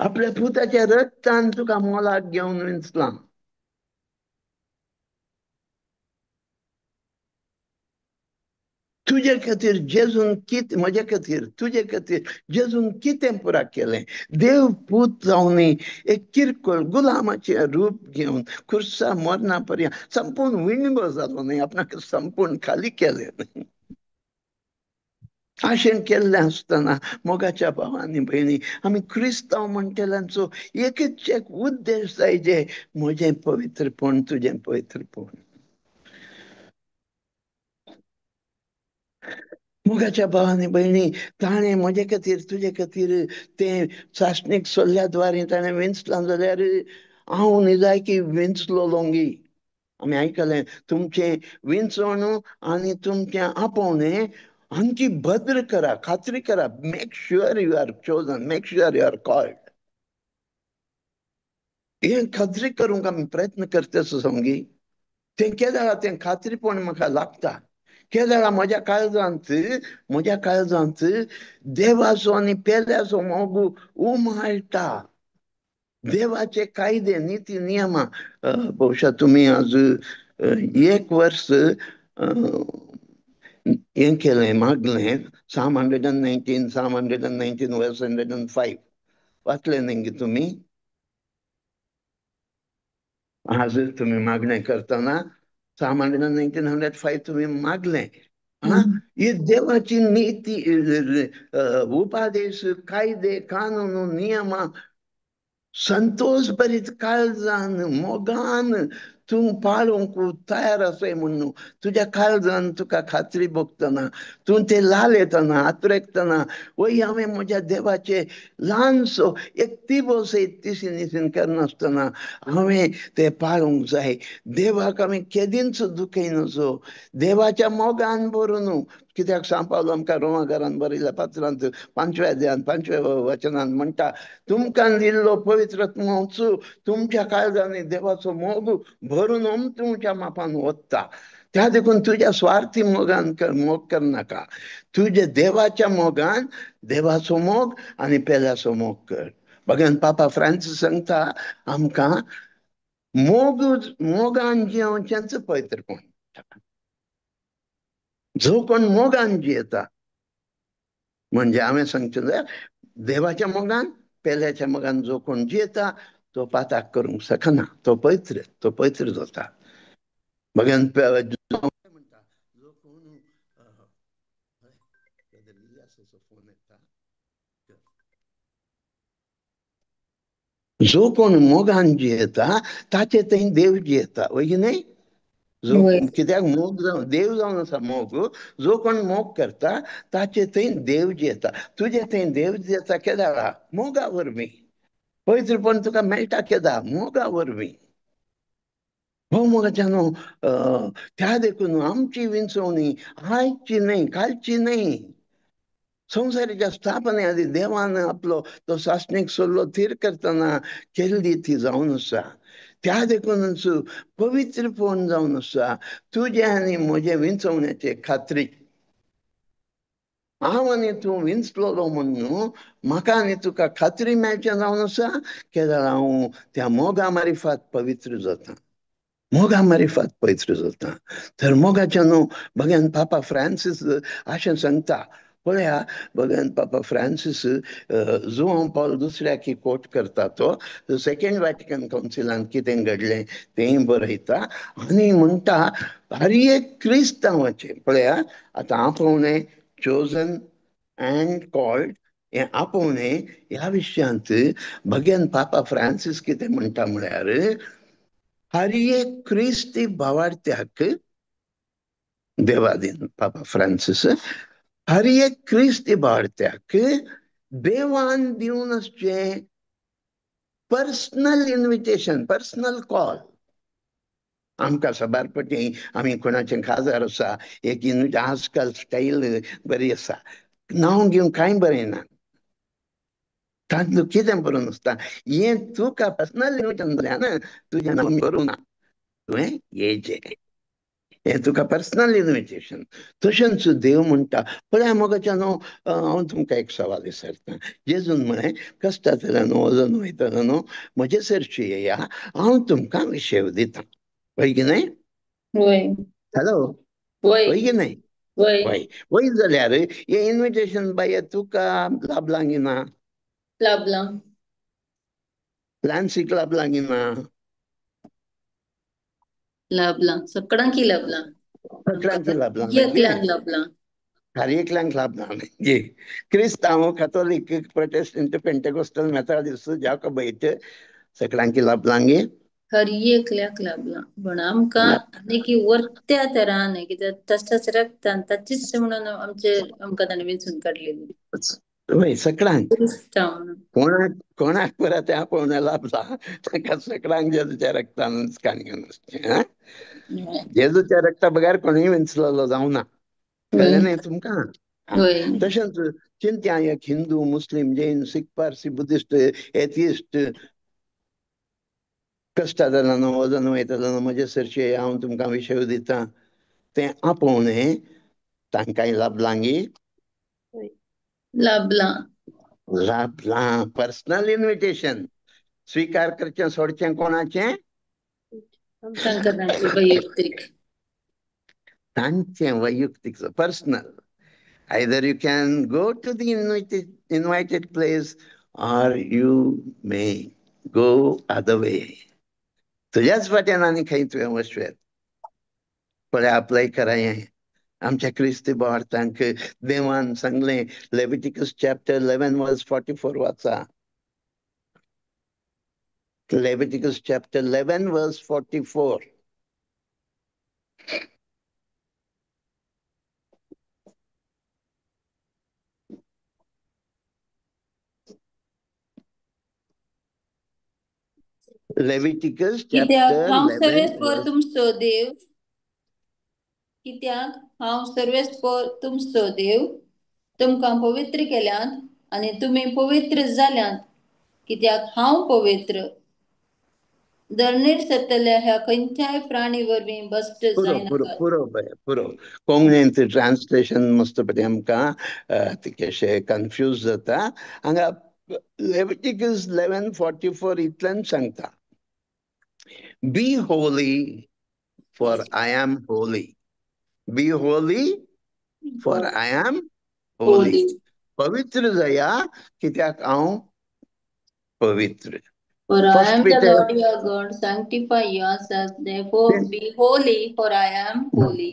आपल्या पुताच्या रक्तान तुका मोलाक घेवन विंचला तुजे खातीर जेजून कितें म्हजे खातीर तुजे खातीर जेजून कितें पुराय केलें देव पूत जावन एक किरकोळ गुलामाचें रूप घेवन खुर्सा मरणा पर्यंत संपूर्ण विणगो जालो न्ही आपणाक संपूर्ण खाली केलें न्ही अशें केल्लें आसतना मोगाच्या भावांनी भयणी आमी क्रिस्तांव म्हणटेल्यांचो एकच एक उद्देश जाय जे म्हजें पवित्रपण तुजें पवित्रपण मोगाच्या भावांनी भयणी ताणें म्हजे खातीर तुजे खातीर तें चांचणीक सल्ल्या द्वारे ताणें विंचलां जाल्यार हांव न्ही जाय की विंचलो लोंगी आमी आयकलें तुमचें विंचण आनी तुमचें आपोवणें हांची भद्र करा खात्री करा make sure you are chosen make sure you are called हें खात्री करूंक आमी प्रयत्न करता समगी तें केदां तें खात्रीपण म्हाका लागता केदां म्हज्या काळजांत देवाचो आनी पेद्याचो मोग उमळटा देवाचे कायदे निती नियमां बहुशा तुमी आज 1 वर्स हें केलें मागलें Psalm 119 verse 105 वाचलें न्ही तुमी आज तुमी मागणें करतना सामान्य 1905 तुम्ही मागले. ही देवाची नीती, उपदेश, कायदे, कानून, नियम संतोष भरीत काळजान मोगान तू पाळूंक तयार असे म्हणून तुझ्या काळजान तुका खात्री भोगतना तू ते लाल येतना आतुरेगतना वय हांवें म्हज्या देवाचे ल्हानसो एकटी से निसीन करनासतना हांवें ते पाळूंक जाय. देवाक हांवें केदींच दुखयनचो, देवाच्या मोगान भरून. कित्याक सांपावलो आमकां रोमाकारान बरयल्या पात्रांत 5व्या अध्यायान 5व्या वचनान म्हणटा, तुमकां दिल्लो पवित्र आत्मोचो तुमच्या काळजांनी देवाचो मोग भरून तुमच्या मापान ओतता. त्या देखून तुझ्या स्वार्थी मोगान मोग करनाका. तुझ्या देवाच्या मोगान देवाचो मोग आणि पेल्याचो मोग कर. बघन पापा फ्रांसीस सांगता आमकां मोगान जिवचेंच पवित्रपण. जो कोण मोगान जियेता म्हणजे हांवें सांगचें जाल्यार देवाच्या मोगान पेल्याच्या मोगान जो कोण जियेता तो पाताक करूंक शकना. तो पवित्र जाता. बघन म्हणटा जो कोण जो कोण मोगान जियेता ताचे थंय देव जियेता. वय की नाही? जो कित्याक मोग देव जावन आसा मोग. जो कोण मोग करता ताचे थंय देव जियेता. तुझे थंय देव जियेता केदां? मोगा वरवीं. पवित्रपण तुका मेळटा केदां? मोगा वरवीं. हो मोगाच्यानो त्या देखून आमची विंचवणी आयची नाही कालची नाही. संवसाराच्या स्थापने आधी देवान आपलो तो सासणीक सल्लो थीर करतना केल्ली ती जावन आसा. त्या देखूनच पवित्रपण जावन आसा. तुझे आनी म्हजे विंचवण्याचे खात्री. हांव आनी तूं विंचलोलो म्हणून म्हाका आनी तुका खात्री मेळचें जावन आसा कित्याक हांव त्या मोगा मार्फत पवित्र जाता. मोगा मार्फत पवित्र जाता. तर मोगाच्या न्हू बघन पापा फ्रांसीस अशें सांगता. पळया बघन पापा फ्रांसीस जुआंव पौल दुसऱ्याक कोट करता. तो सेकंड वॅटिकन काउन्सिलान कितें घडलें तें बरयता आनी म्हणटा हर एक क्रिस्तांवाचे. पळया आतां आपोवणें चोजन अँड कॉल्ड हें आपोवणें ह्या विशयांत भगवान पापा फ्रांसीस कितें म्हणटा म्हळ्यार हर एक क्रिस्ती भावार्थ्याक देवादीन पापा फ्रांसीस हर एक क्रिस्ती भावार्थ्याक देवान दिवन आसचें पर्सनल इन्विटेशन, पर्सनल कॉल. आमकां सबारपटी आमी कोणाचें काजार आसा एक आजकाल स्टाईल बरी आसा, नांव घेवन कांय बरयना. तातूंत कितें बरोवन आसता हें तुका पर्सनल इन्विटेशन जाल्यार तुजें नांव बरोवं ना, तुवें येयचें. हें तुका पर्सनल इन्विटेशन. तशेंच देव म्हणटा पळया मोगाच्यानो हांव तुमकां एक सवाल विचारता. जेजून म्हळें कश्टांतल्यान वजन वयतना न्हू म्हजे सरशी येया हांव तुमकां विशेव दितां. वय की नाही? हॅलो वय की नाही? वय वय जाल्यार हें इन्विटेशन बाये तुका लाभलां की ना? लाभलां. फ्रांसीक लाभलां की ना? लाभलां. सगळ्यांक लाभलां. सगळ्यांक लाभलां. एकल्यांक लाभलां. हर एकल्यांक लाभलां म्हणजे क्रिस्तांव कॅथोलीक प्रोटेस्टंट पेंटेकोस्टल मेथोडिस्ट जाकोबाईट सगळ्यांक लाभलां गे. हर एकल्याक लाभलां. पण आमकां आनी वर्त्या तरान कित्याक तसल्याच रक्तान ताचीच म्हणून आमकां ताणें वेंचून काडलेली. वय सगळ्यांक. क्रिस्तांव म्हणून कोणाक परत त्या पळोवण्या लाभला ताका सगळ्यांक जेजूच्या रक्तान काणयोन आसचें. जेजूच्या रक्ता बगर कोणूय विंचलेलो जावना. कळ्ळें न्ही तुमकां? तशेंच चिंत्या एक हिंदू मुस्लीम जैन सीख पारसी बुद्धिस्ट एथिइस्ट कश्टांतल्यान वजन वयतलो म्हजे सरशी हांव तुमकां विशेव दितां तें आपोवणें तांकांय लाभलां गे. लाभलां. लाभलां. पर्सनल इन्विटेशन स्वीकार करचें सोडचें कोणाचें? तांकां तांचें वैयक्तीक. तांचें वैयक्तीक personal. Either you can go to the invited place or you may go other way. तुझ्याच वाटेन आनी खंय तुवें वचूं येता. पण अप्लाय कराय आमच्या क्रिस्ती भारतांक देवान सांगले लेविटिकस चॅप्टर 11 वर्स 44 वाचा. लेविटिकस चॅप्टर 11 वर्स 44. लेविटिकस कित्याक चॅप्टर हांव 11 सर्वेस्पर वर्स. तुमचो देव, कित्याक हांव सर्वेस्पर तुमचो देव तुमकां पवित्र केल्यात आनी तुमी पवित्र जाल्यात, कित्याक हांव पवित्र. धरणीर सत्तल्या ह्या खंयच्याय प्राणी वरवीं बश्ट पुरो पुरो जायनाकात. पुरो पुरो कोंकणीन ट्रान्सलेशन मस्त पडे आमकां ते कशें कन्फ्यूज जाता. हांगा लेविटिकस 11:44 इतल्यान सांगता, be holy for I am holy. Be holy for I am holy. Holy. पवित्र जाया कित्याक हांव पवित्र. For I first am the Peter Lord your God, sanctify yourselves, therefore be holy, for I am holy.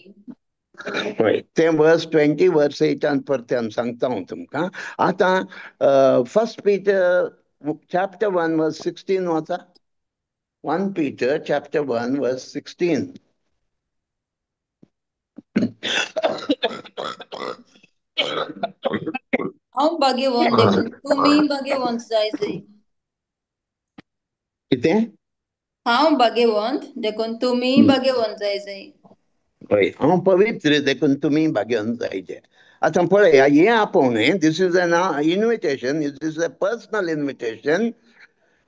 ते वर्स 20 वर्स 8 परत्यान सांगता हांव तुमकां. आतां फर्स्ट पीटर चॅप्टर 1 वर्स 16 वाचा. 1 Peter chapter 1 verse 16. हांव भाग्यवान देखून तुम्ही भाग्यवंत जायचे. कितें? हांव भाग्यवंत देखून तुम्ही भाग्यवंत जायचे. हय, हांव पवित्र देखून तुमी भाग्यवंत जायचे. आतां पळय, हें आपोवन this is an invitation. This is a personal invitation.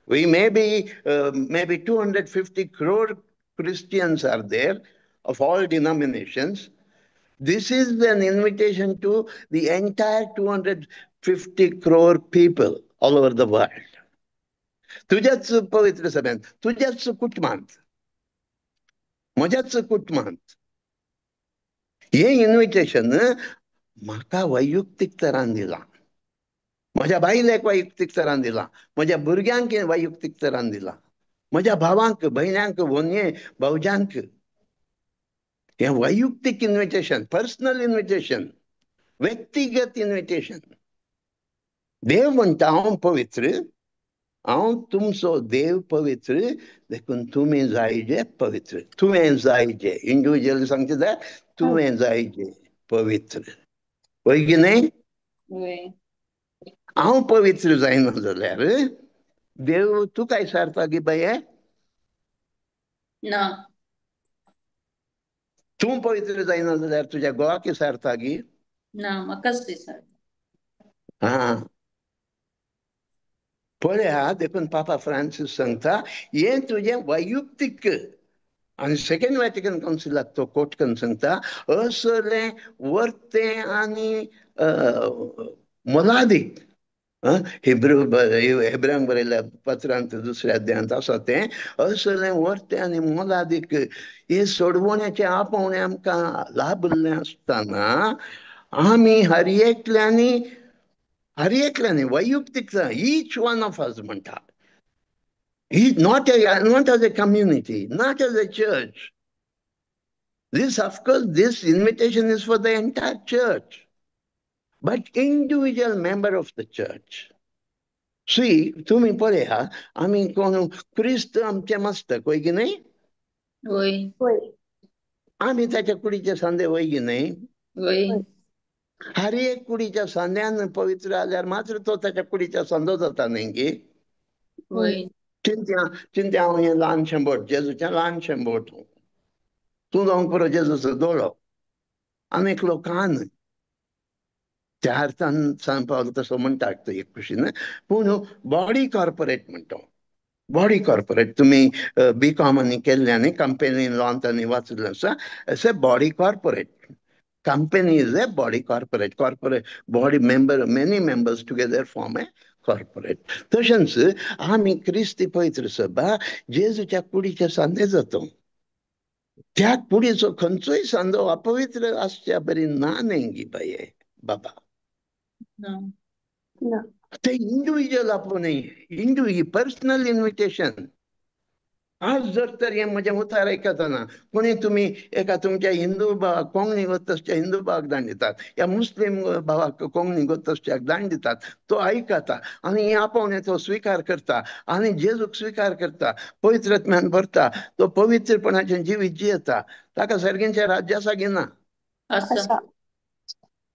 We maybe 250 crore Christians are there of all denominations. This is an invitation to the entire 250 crore people all over the world. तुझ्याच पवित्र सभेंत, तुझ्याच कुटुंबांत, म्हज्याच कुटुंबांत हे invitation म्हाका वैयक्तीक तरान दिलां. म्हज्या बायलेक वैयक्तीक तरान दिलां. म्हज्या भुरग्यांक वैयक्तीक तरान दिलां. म्हज्या भावांक, भयण्यांक, भोनये, भावजांक हे वैयक्तीक इन्विटेशन, पर्सनल इन्विटेशन, व्यक्तिगत इन्विटेशन. देव म्हणटा हांव पवित्र, हांव तुमचो देव पवित्र देखून तुमी जायचे पवित्र. तुवें जायचे, इंडिव्हिज्युअली सांगचे जाय, तुवें जायचे पवित्र. होय की न्हय? हांव पवित्र जायना जाल्यार देव तुका विचारता की बाये ना. तूं पवित्र जायना जाल्यार तुज्या घोवाक विचारता की ना, म्हाकाच विचारता. हा पळया देखून पापा फ्रांसीस सांगता हे तुजें वैयक्तीक. आनी सेकंड व्हॅटिकन कावन्सिलाक तो कोट करून सांगता असलें वर्तें आनी मोलादीक. हेब्र्यांक बरयल्या पत्रांत 2ऱ्या अध्यायांत आसा तें असलें वर्तें आनी मोलादीक हे सोडवण्याचें आपोवणें आमकां लाभलें आसतना आमी हर एकल्यानी वैयक्तीक ईच वन ऑफ अस म्हणटा. Not as a community, not as a church. Of course, this invitation is for the entire church, but individual member of the church. See, तुम्ही पळया, आम्ही कोण क्रिस्त आमचे मस्तक होय की नाही? होय. आम्ही त्याच्या कुडीचे सांदे होय की नाही? होय. हर एक कुडीच्या सांद्यान पवित्र जाल्यार मात्र तो त्याच्या कुडीच्या सांदो जाता न्ही गे. होय. चिंत्या हांव हें ल्हानशें बोट, जेजूचें ल्हानशें बोट. तूं जावंक पुरो जेजूचो दोळो. आनीक लोक कान. त्या अर्थान सांत पावल तसो म्हणटा एक कुशीन. पूण बॉडी कॉर्पोरेट म्हणटा. बॉडी कॉर्पोरेट तुम्ही बी कॉमनी केल्ल्यानी कंपनी लॉंत आनी वाचलें आसा. S a body corporate. Company is a body corporate. Body member, many members together form a corporate. तशेंच आमी क्रिस्ती पवित्र सभा जेजूच्या कुडीचे सांदे जातो. त्या कुडीचो खंयचोय सांदो अपवित्र आसच्या बरी ना न्ही बाये बाबा. ना. ते इंडिव्हिज्युअल आपोवन पर्सनल इन्विटेशन. आज जर तर हे म्हजे उतार आयकतना कोणी तुम्ही एका तुमच्या हिंदू भावाक कोंकणी गोतसच्या हिंदू भावाक दान दितात या मुस्लिम भावाक कोंकणी गोतसच्याक दान दितात तो आयकता आणि हे आपोवन तो स्वीकार करता आणि जेजूक स्वीकार करता पवित्रात्म्यान भरता तो पवित्रपणाचे जिवीत जियेता ताका सर्गींच्या राज्यासा घेना असा असा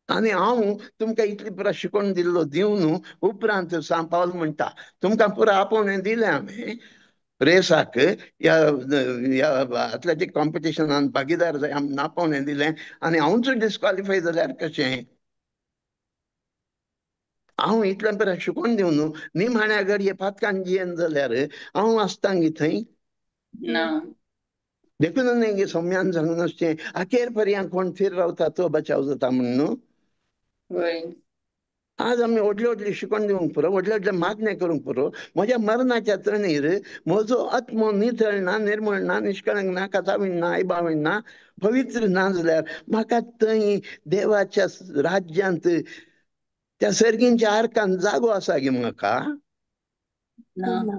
आणि हांव तुमकां इतली पुरा शिकोवन दिल्लो दिवन उपरांत सांपावल म्हणटा तुमकां पुरा आपोवन दिलें हांवें रेसाक या एथलेटीक कॉम्पिटिशनान भागीदार जाय म्हूण आपोवन दिलें आनी हांवूच डिस्क्वॉलिफाय जाल्यार कशें हांव इतल्यान पुरा शिकोवन दिवन निमाण्या घडये पातकान जियेन जाल्यार हांव आसतां थंय ना देखून न्ही सौम्यान सांगून अशें अखेर पर्यंत कोण थीर रावता तो बचाव जाता म्हूण न्हू वय आज आम्ही व्हडले व्हडले शिकोवन दिवंक पुरो व्हडले व्हडले मागणे करूंक पुरो म्हज्या मरणाच्या तणीर म्हजो आत्मो नितळ ना निर्मळ ना निश्कळंक ना कथावीण ना आयबावीण ना पवित्र ना जाल्यार म्हाका थंय देवाच्या राज्यांत त्या सर्गींच्या आर्कान जागो आसा गे म्हाका ना ना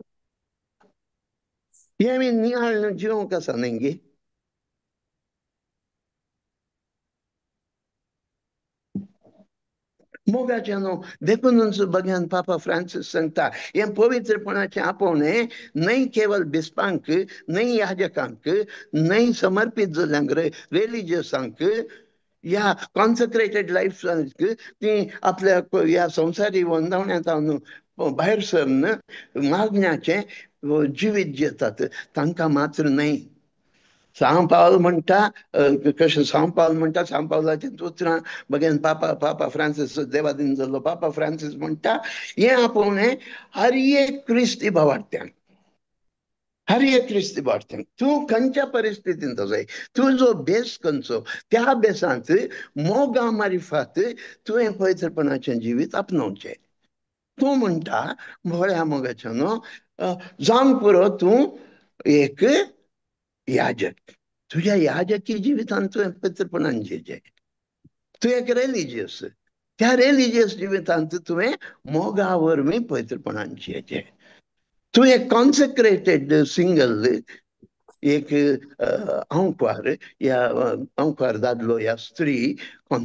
हे आमी नियाळ जिवंक आसा न्ही गे मोगाचे न्हू देखूनच भगवान पापा फ्रांसीस सांगता हे पवित्रपणाचे आपोवणे न्हय केवळ बिस्पांक न्हय याजकांक न्हय समर्पीत जाल्ल्यांक रिलिजियसांक या कॉन्सक्रेटेड लाईफ ती आपल्या या संसारी वंदावण्यांत भायर सरन मागण्याचे जिवीत जियेतात तांकां मात्र न्हय सांव पावल म्हणटा कशें सांव पावल म्हणटा सांव पावलाची उतरां भगवान पापा फ्रांसीस देवादीन जाल्लो पापा फ्रांसीस म्हणटा हे आपोवणें हर एक क्रिस्ती भावार्थ्यांक हर एक क्रिस्ती भावार्थ्यांक तूं खंयच्या परिस्थितींत जाय तुजो बेस खंयचो त्या बेसांत मोगा मारिफात तुवें पवित्रपणाचें जिवीत आपणावचें तूं म्हणटा म्हळ्या मोगाचें न्हू जावंक पुरो तूं एक याजक तुझ्या याजकी जिवितांत तुवें पवित्रपणान जियेचें तूं एक रिलिजियस त्या रिलिजियस जिवितांत तुवें मोगा वरवीं पवित्रपणान जियेचें तूं एक कॉन्सेक्रेटेड सिंगल एक अंकवार या अंकवार दादलो या स्त्री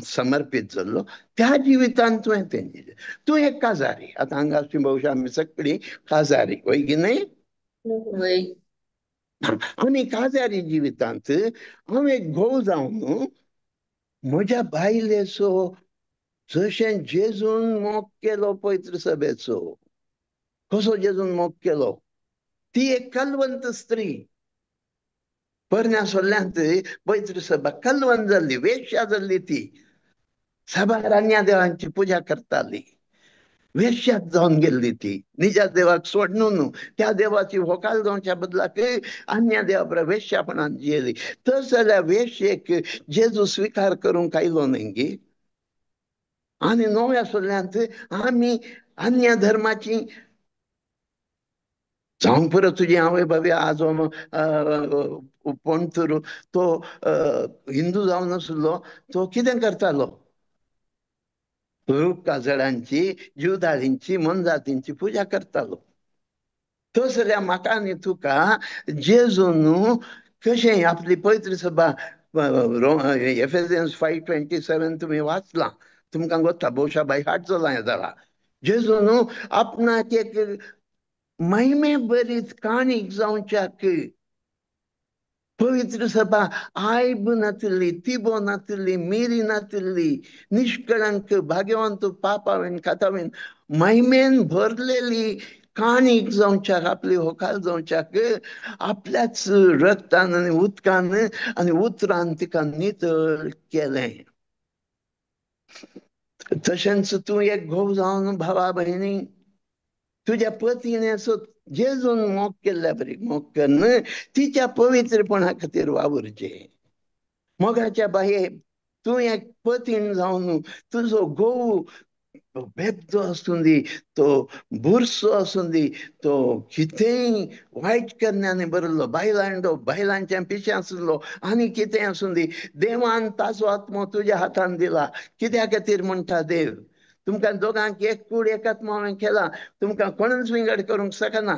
समर्पीत जाल्लो त्या जिवितांत तुवें तें जियेचें तूं एक काजारी आतां हांगाची भोवशा आमी सगळीं काजारी वय की न्हय वय आनी काजारी जिवितांत हांव एक घोव जावन म्हज्या बायलेचो जशें जेजून मोग केलो पवित्र सभेचो कसो जेजून मोग केलो ती एक कलवंत स्त्री परण्या सोल्ल्यांत पवित्र सभा कलवंत जाल्ली वेश्या जाल्ली ती सभार अन्या देवांची पुजा करताली वेश्यात जावन गेल्ली ती निजा देवाक सोडून त्या देवाची व्हंकाल जावच्या बदलाक अन्य देवा वेश्यापणान जियेली तस जाल्यार वेश्येक जेजू स्वीकार करूंक आयलो न्ही गे आनी नव्या सोल्ल्यांत आमी अन्य धर्माची जावंक पुरो तुजी आवय बाबी आजो पणतूर तो हिंदू जावन आसलो तो कितें करतालो रूप काजळांची जीवदाळींची मनजातींची पुजा करतालो तस जाल्यार म्हाका आनी तुका जेजून कशें आपली पवित्र सभा एफेसियन्स 5:27 तुमी वाचलां तुमकां गोत्ता भोवशा बाय हाट जालां हें जाला जेजून आपणाक एक महिमे बरीत काणीक जावच्याक पवित्र सभा आयब नातिल्ली तिबो नातिल्ली मिरी नातिल्ली निष्कळंक भाग्यवंत पापावेन कथावेन महिमेन भरलेली काणीक जावच्याक आपली व्हंकाल जावच्याक आपल्याच रक्तान आनी उदकान आनी उतरान तिका नितळ केलें तशेंच तूं एक घोव जावन भावा भयणी तुझ्या पतीने असो जेजून मोग केल्ल्या बरी मोग करन तिच्या पवित्रपणा खातीर वावरचे मोगाच्या बाये तूं एक पतीन जावन तुजो घोव बेबदो आसूं दी तो बुरसो आसूं दी तो कितेंय वायट करण्यानी बरयल्लो बायलांडो बायलांच्या पिशें आसलो आनी कितें आसूं दी देवान ताचो आत्मो तुज्या हातान दिला कित्या खातीर म्हणटा देव तुमकां दोगांक एक कूड एक आत्मा हांवें केला तुमकां कोणूच विंगड करूंक शकना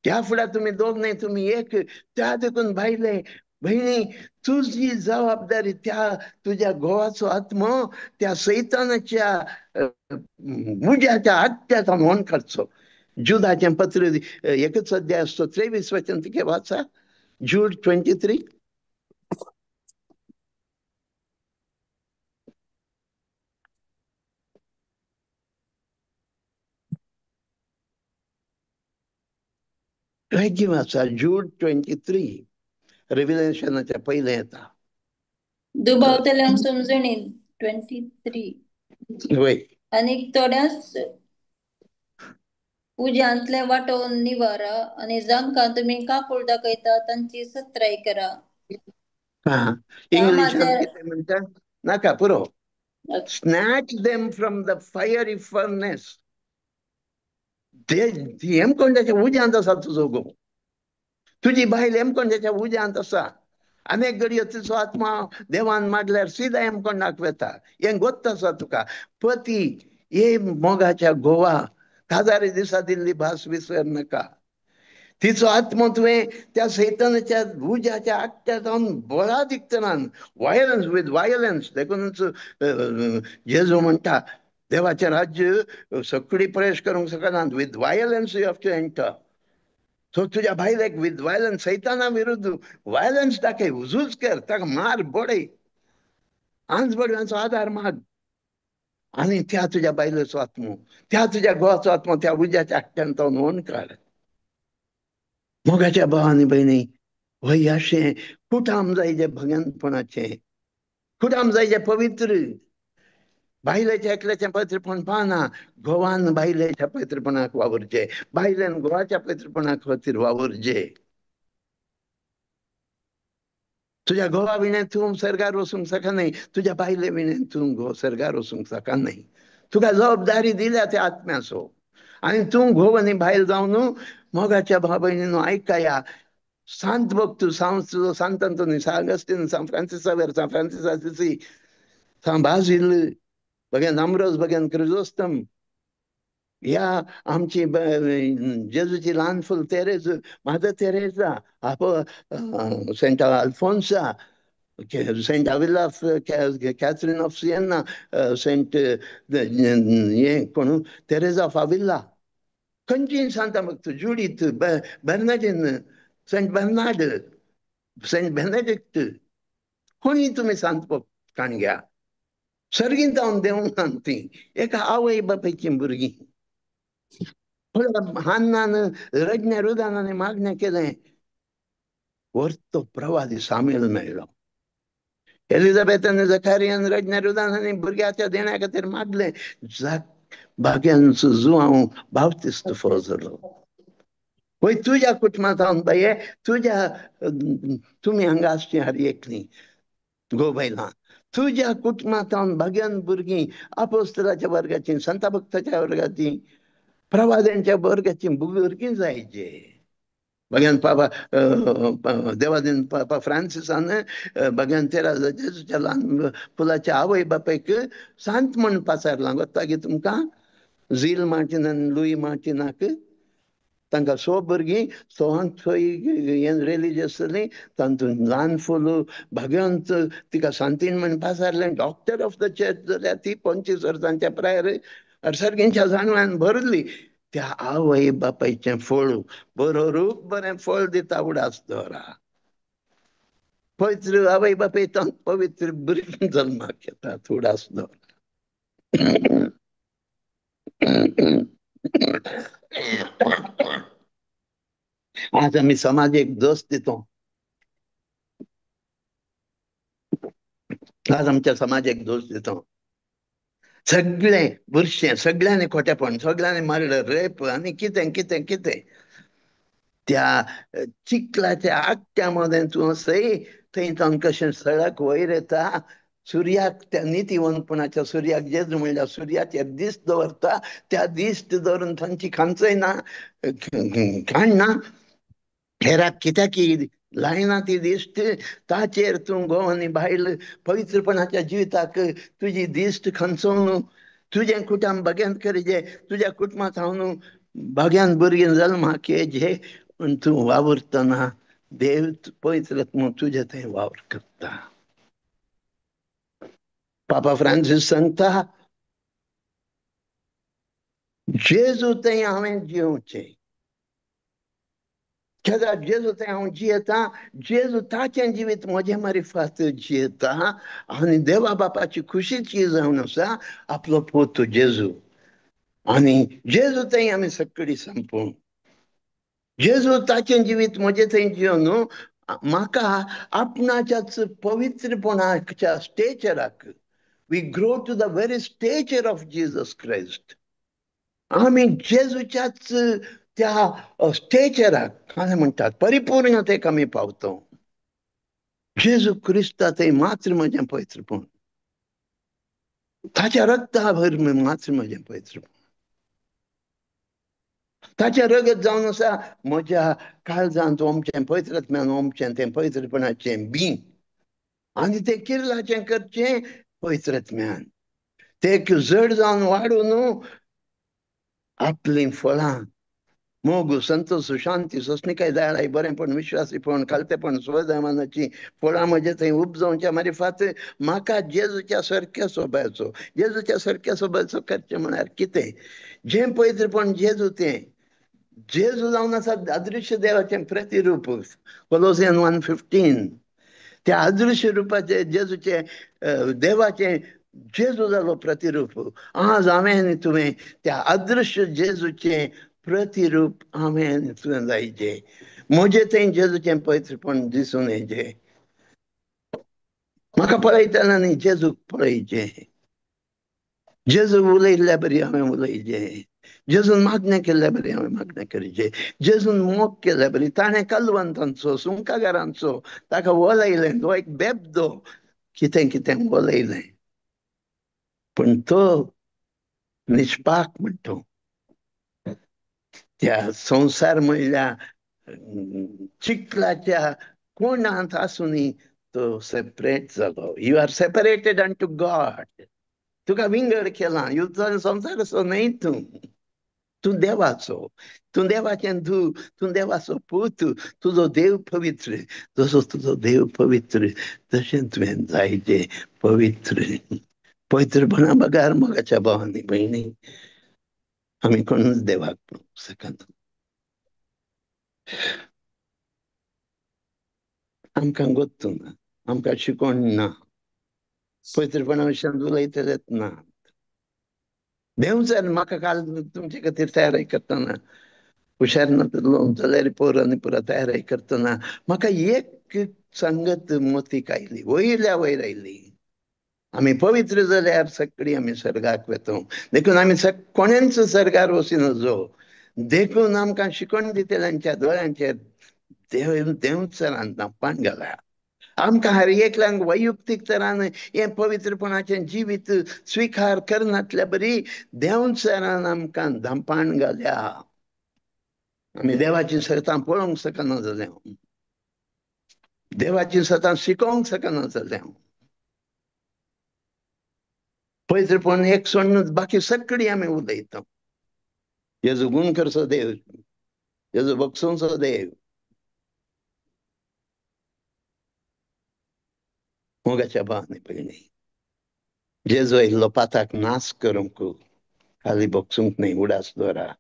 ह्या फुड्या तुम्ही दोग नाही, तुम्ही एक. त्या देखून भाईले बहिणी, तुझी जबाबदारी त्या तुझ्या घोवाचो आत्मो त्या सैतानाच्या उज्याच्या आत्याचा म्हणून करचो. जुदाचे पत्र एकच अध्याय असतो, 23 वचन तिथे वाचा. जूड 23. काय वाचा, जूड 23. रेव्हिलेशनाच्या पहिले येता. दुबावतल्यांक समजणी 23. होय. आणि थोड्याच उज्यांतले वाटोवन निवारा आणि जांकां तुम्ही काकूळ दाखयता तांची सत्राय करा. हा, इंग्लिशात किती म्हणतात नाका पुरो. Snatch them from the fiery furnace. ते हेमकोंडाच्या उज्यांत आसा तुजो घोव, तुझी बायल हेमकोंडाच्या उज्यांत आसा. अनेक घडयो तिचो आत्मा देवान मारल्यार सीधा हेमकोंडाक वेता. हें गोत्त आसा तुका. पती हे मोगाच्या घोवा काजारी दिसा दिल्ली भास विसर नाका. तिचो आत्मो तुवें त्या सैतानाच्या उज्याच्या आत्या जावन बळा दिक्तनान वायलन्स विथ वायलन्स देखूनच जेजू म्हणटा देवाचें राज्य सगळी प्रवेश करूंक शकना. With violence you have to enter. So तुझ्या बायलेक विथ वायलन्स, सैताना विरुद्ध वायलन्स दाखय, झूज कर, ताका मार, बडय, आंज बडव्यांचो आधार माग. आणि त्या तुझ्या बायलेचो आत्मो, त्या तुझ्या घोवाचो आत्मो त्या उज्याच्या आत्यान तो नोंद काड. मोगाच्या भावांनी बहिणी, वय अशें कुटाम जायचे भगनपणाचें, कुटाम जायचे पवित्र. बायलेच्या एकल्याचें पवित्रपण पाहना, घोवान बायलेच्या पवित्रपणाक वावरचे, बायलेन घोवाच्या पवित्रपणाक खातीर वावरचे. तुझ्या घोवा विणे तूं सर्गार वचूंक शकनाय, तुझ्या बायले विणे तूं सर्गार वचूंक शकनाय. तुका जबाबदारी दिल्या त्या आत्म्याचो. आणि तूं घोव आनी बायल जावन मोगाच्या भाव भयणीनो ऐकाया. सांत भक्त सांत अंतोनी, सान अगस्तीन, सान फ्रांसिस सावेर, सान फ्रांसिस असिसी, सान बाजील, भगवान अम्ब्रोस, भगवान क्रिसोस्टम, या आमची जेजूची ल्हान फूल तेरेज, मादर Teresa, saint Alphonsa, saint Avila of Catherine of Siena, saint हे कोण तेरेजा ऑफ अविला, खंयचीं सांता भक्त, Judith, Bernadine, saint Bernard, saint Benedict, कोणी तुम्ही सांत भक्त काणग्या. सर्गीन जावन देवूंक ती एका आवय बापायची भुरगीं. हान्नान रडण्या रुदानाने मागणें केलें, वर्तो प्रवादी सामेल मेळ्ळो. एलिझाबेथान जकारियान रडण्या रुदानाने भुरग्याच्या देण्या खातीर मागलें, भाग्यांचो जुवांव बावतिस्त फोजलो. पळय तुज्या कुटुंबांत हांव बाये, तुज्या तुमी हांगा आसची हर एकलीं घोव बायलां, तुज्या कुटुंबांत हांव भाग्यान भुरगीं आपोस्तलाच्या वर्गाचीं, संता भक्ताच्या वर्गाचीं, प्रवाद्यांच्या वर्गाचीं भुरगीं जायचे. भगवान पापा देवादीन पापा फ्रांसिसान भगवान तेराजा जेजूच्या ल्हान फुलाच्या आवय बापायक सांत म्हण पाचारलां. वता गे तुमकां झील मार्टीन आनी लुई मार्टिनाक, तांकां 100 भुरगीं, 100 थंय रिलिजियस जालीं. तातूंत ल्हान फूल भगवंत तिका सांतीन म्हण पाचारलें. डॉक्टर ऑफ द चर्च जाल्यार ती 25 वर्सांच्या प्रायर सर्गेंच्या जाणव्यान भरली. त्या आवय बापायचें फळ बरोरूप बरें फळ दिता उडास दोरा. पवित्र आवय बापाय पवित्र भुरगीं जल्माक येतात उडास दोरा. आज आमी समाजाक दोस दितो. आज आमच्या समाजाक दोश दितो. सगळे बुरशे, सगळ्यांनी खोटेपण, सगळ्यांनी मर्डर, रेप आनी कितें कितें कितें. त्या चिखलाच्या आख्या मध्ये तूं असय, थंयच्यान कशें सडक वयर येता. सुर्याक त्या नितीवंतपणाच्या सुर्याक जेजू म्हणल्यार सुर्याचेर दिश्ट दवरता. त्या दिश्ट दवरून तांची खंयचय ना खाण ना. हेराक कित्याक लायना ती दिश्ट, ताचेर तूं घोव आनी बायल पवित्रपणाच्या जिविताक तुजी दिश्ट खंचोवन तुजें कुटुंब भगवंत करिजे. तुज्या कुटुंबांत हांव भगवान भुरगीं जल्माक येजे. पण तू वावरतना देव पवित्र आत्मा तुझ्या थंय वावर करता. पापा फ्रांसिस सांगता, जेजू थंय हांवें जिवचें. कित्याक जेजू थंय हांव जियेता, जेजू ताचें जिवीत म्हजे मार्फत जियेता आनी देवा बापाची खुशी ती जावन आसा आपलो पोत जेजू. आनी जेजू थंय आमी सगळी संपून जेजू ताचें जिवीत म्हजे थंय जिवन म्हाका आपणाच्याच पवित्रपणाच्या स्टेचराक we grow to the very stature of Jesus Christ. आमी जेजूच्याच त्या स्टेचराक काय म्हणटात परिपूर्णतेक आमी पावतो. जेजू क्रिस्ता थंय मात्र म्हजें पवित्रपण, ताच्या रगता भर मात्र म्हजें पवित्रपण. ताचें रगत जावन आसा म्हज्या काळजांत ओमचें पवित्रात्म्यान ओमचें तें पवित्रपणाचें बीं. आनी तें किर्लाचें करचें पवित्रात्म्यान. तें जड जावन वाडून आपलीं फळां मोग संतोष शांती सोंसणीकाय दयाळाय बरेंपण विश्वासीपण खालतेपण स्वधर्मानाची फळां म्हजे थंय उपजोवच्या मार्फत म्हाका जेजूच्या सारक्या स्वभावाचो जेजूच्या सारक्या स्वभावाचो करचें म्हळ्यार कितें? जें पवित्रपण जेजू तें जेजू जावन आसा अदृश्य देवाचें प्रतिरूप. कोलोसियन 1:15 त्या अदृश्य रुपाचे जेजूचे देवाचे जेजू जालो प्रतिरूप. आज हांवें आनी तुवें त्या अदृश्य जेजूचे प्रतिरूप हांवें आनी तुवें जायचें. म्हजे थंय जेजूचें पवित्रपण दिसून येचें. म्हाका पळयतना न्ही जेजूक पळयचें. जेजू उलयल्ल्या बरी हांवें उलयचें. जेजून मागणें केल्ल्या बरी हांवें मागणें करचें. जेजून मोग केल्ल्या बरी ताणें कलवंतांचो सुंकागारांचो ताका वलयलें. तो एक बेबदो कितें कितें वलयलें. पण तो निश्पाक म्हणटा त्या संसार म्हणल्या चिखलाच्या कोणांत आसुनी तो सेपरेट जालो. You are separated unto God. तुका विंगड केला. संसाराचो न्हय तूं देवाचो. तूं देवाचें धूव. तूं देवाचो पूत. तुजो देव पवित्र. जसो तुजो देव पवित्र तशें तुवें जायचें पवित्र. पवित्रपणा बगार मोगाच्या भावांनी भयणी आमी कोणूच देवाक पळोवंक शकना. आमकां गोत्तू ना. आमकां शिकोण ना. पवित्रपणा विशयान उलयतलेच ना. देव सर म्हाका काल तुमचे खातीर तयारी करतना हुशार नासलो जाल्यार पोर आनी पुरा तयारी करतना म्हाका एक संगत मोतीक आयली. वयल्या वयर आयली. आमी पवित्र जाल्यार सगळीं आमी सर्गाक वेतो. देखून आमी कोणेंच सर्गार वची नजो. देखून आमकां शिकोण दितल्यांच्या दोळ्यांचेर देंवच सरान धांपान घाला. आमकां हर एकल्यांक वैयक्तीक तरान हे पवित्रपणाचें जिवीत स्विकार करनातल्या बरी देंवच सरान आमकां धांपान घाल्या. आमी देवाची सतां पळोवंक शकना जाल्यार देवाची सतां शिकोवंक शकना जाल्यार पवित्रपण एक सोडून बाकी सगळीं आमी उलयता. जेजू गूण करचो देव. जेजू बगसूंचो देव. मोगाच्या भावांनी भयणी जेजू आयिल्लो पाताक नाश करूंक खाली बगसूंक न्हय उडास दवरा.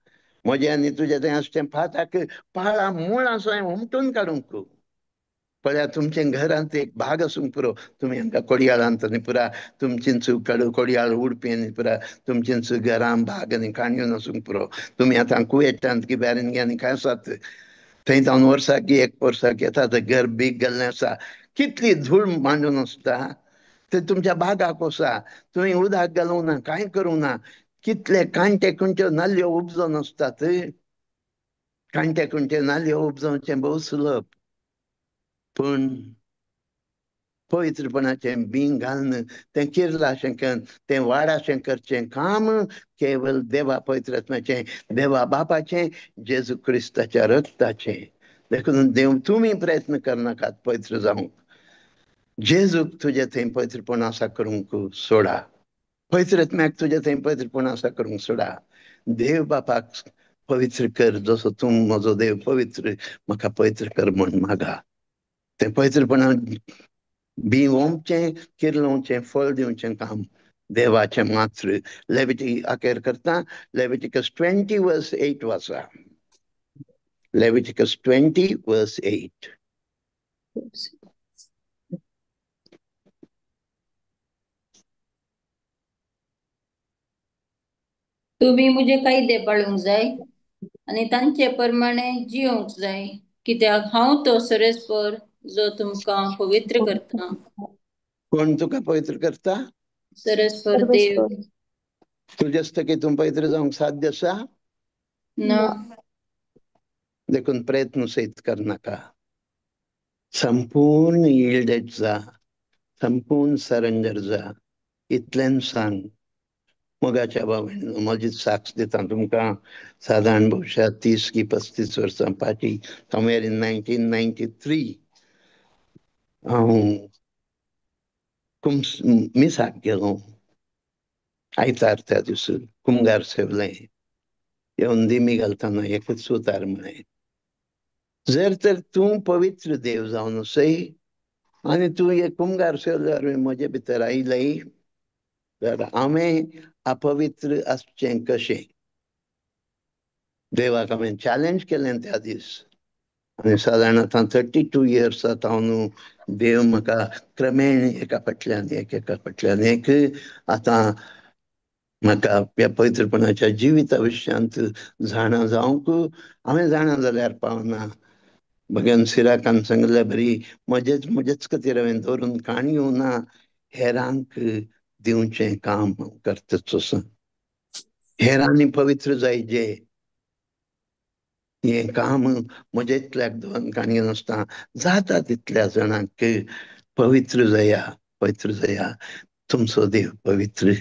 म्हजे आनी तुजे थंय आसचें पाताक पाळा मुळां सोय उमटून काडूंक. पळयात तुमचें घरांत एक भाग आसूंक पुरो. तुमी हांकां कोडयाळांत आनी पुरा तुमचींच कोडयाळ उडपी आनी पुरा तुमचींच घरां भाग आनी काणयोन आसूंक पुरो. तुमी आतां कुवेटांत की बेरेनगे आनी खंय आसात थंय जावन वर्साक एक वर्साक येतात. घर बीग गेल्लें आसा. कितली धूळ मांडून आसता. ते तुमच्या बागाक वसा. तुवें उदक घालूंक ना कांय करूंक ना. कितले काणटे कुंट्यो नाल्यो उपजोन आसतात. काणटे कुंट्यो नाल्यो उपजोवचें भोव सुलभ. पण पवित्रपणाचें बीं घालन तें किर्लाशें करून तें वाडाशें करचें काम केवल देवा पवित्रात्म्याचें देवा बापाचें जेजू क्रिस्ताच्या रगताचें. देखून देव तुमी प्रयत्न करनाकात पवित्र जावंक. जेजूक तुजे थंय पवित्रपण आसा करूंक सोडा. पवित्रात्म्याक तुजे थंय पवित्रपण आसा करूंक सोडा. देव बापाक पवित्र कर जसो तूं म्हजो देव पवित्र म्हाका पवित्र कर म्हण मागा. तें पवित्रपणान भिवोवचें किर्लोवचें फळ दिवचें काम देवाचें मात्र. लेविटी आखेर करता लेविटिकस 20:8 वाचा. लेविटिकस 20:8. तुम्ही मुझे कायदे पाळूंक जाय आनी तांचे प्रमाणे जियोंक जाय, कित्याक हांव तो सरेस्पर जो तुमकां पवित्र करता. कोण तुका पवित्र करता? सरेस्पर देव. तुझे हितून पवित्र जावंक साध्य आसा? ना. देखून प्रयत्न सहित करनाका. संपूर्ण यील्डेड जा, संपूर्ण सरेंडर जा, इतल्यान सांग. मोगाच्या भावांनो, म्हजी साक्ष दिता तुमकां. साधारण बहुशा 30 की 35 वर्सां फाटीं somewhere in 1993 हांव मिसाक गेलो. आयतार त्या दिस कुमगार सेवलें. येवन दिमी घालतना एकच सुतार म्हळें, जर तर तूं पवित्र देव जावन आसय आनी तूं हे कुमगार सेवल्यार म्हजे भितर आयलय जाल्यार हांवें अपवित्र आसचें कशें. देवाक हांवें चॅलेंज केलें त्या दीस. आनी साधारण आतां 32 years जाता हांव न्हू. देव म्हाका क्रमेण एका फाटल्यान एक आतां म्हाका ह्या पवित्रपणाच्या जिविता विशयांत जाणा जावंक हांवें जाणा जाल्यार पावना. भगवान सिराकान सांगले बरी, म्हजेच खातीर हांवें दवरून काणयो ना, हेरांक दिवचें काम करताच आसा. हेरांनी पवित्र जायचे हे काम म्हजे इतल्याक दवरून काणयो नासता. जाता तितल्या जाणांक पवित्र जाया. तुमचो देव पवित्र.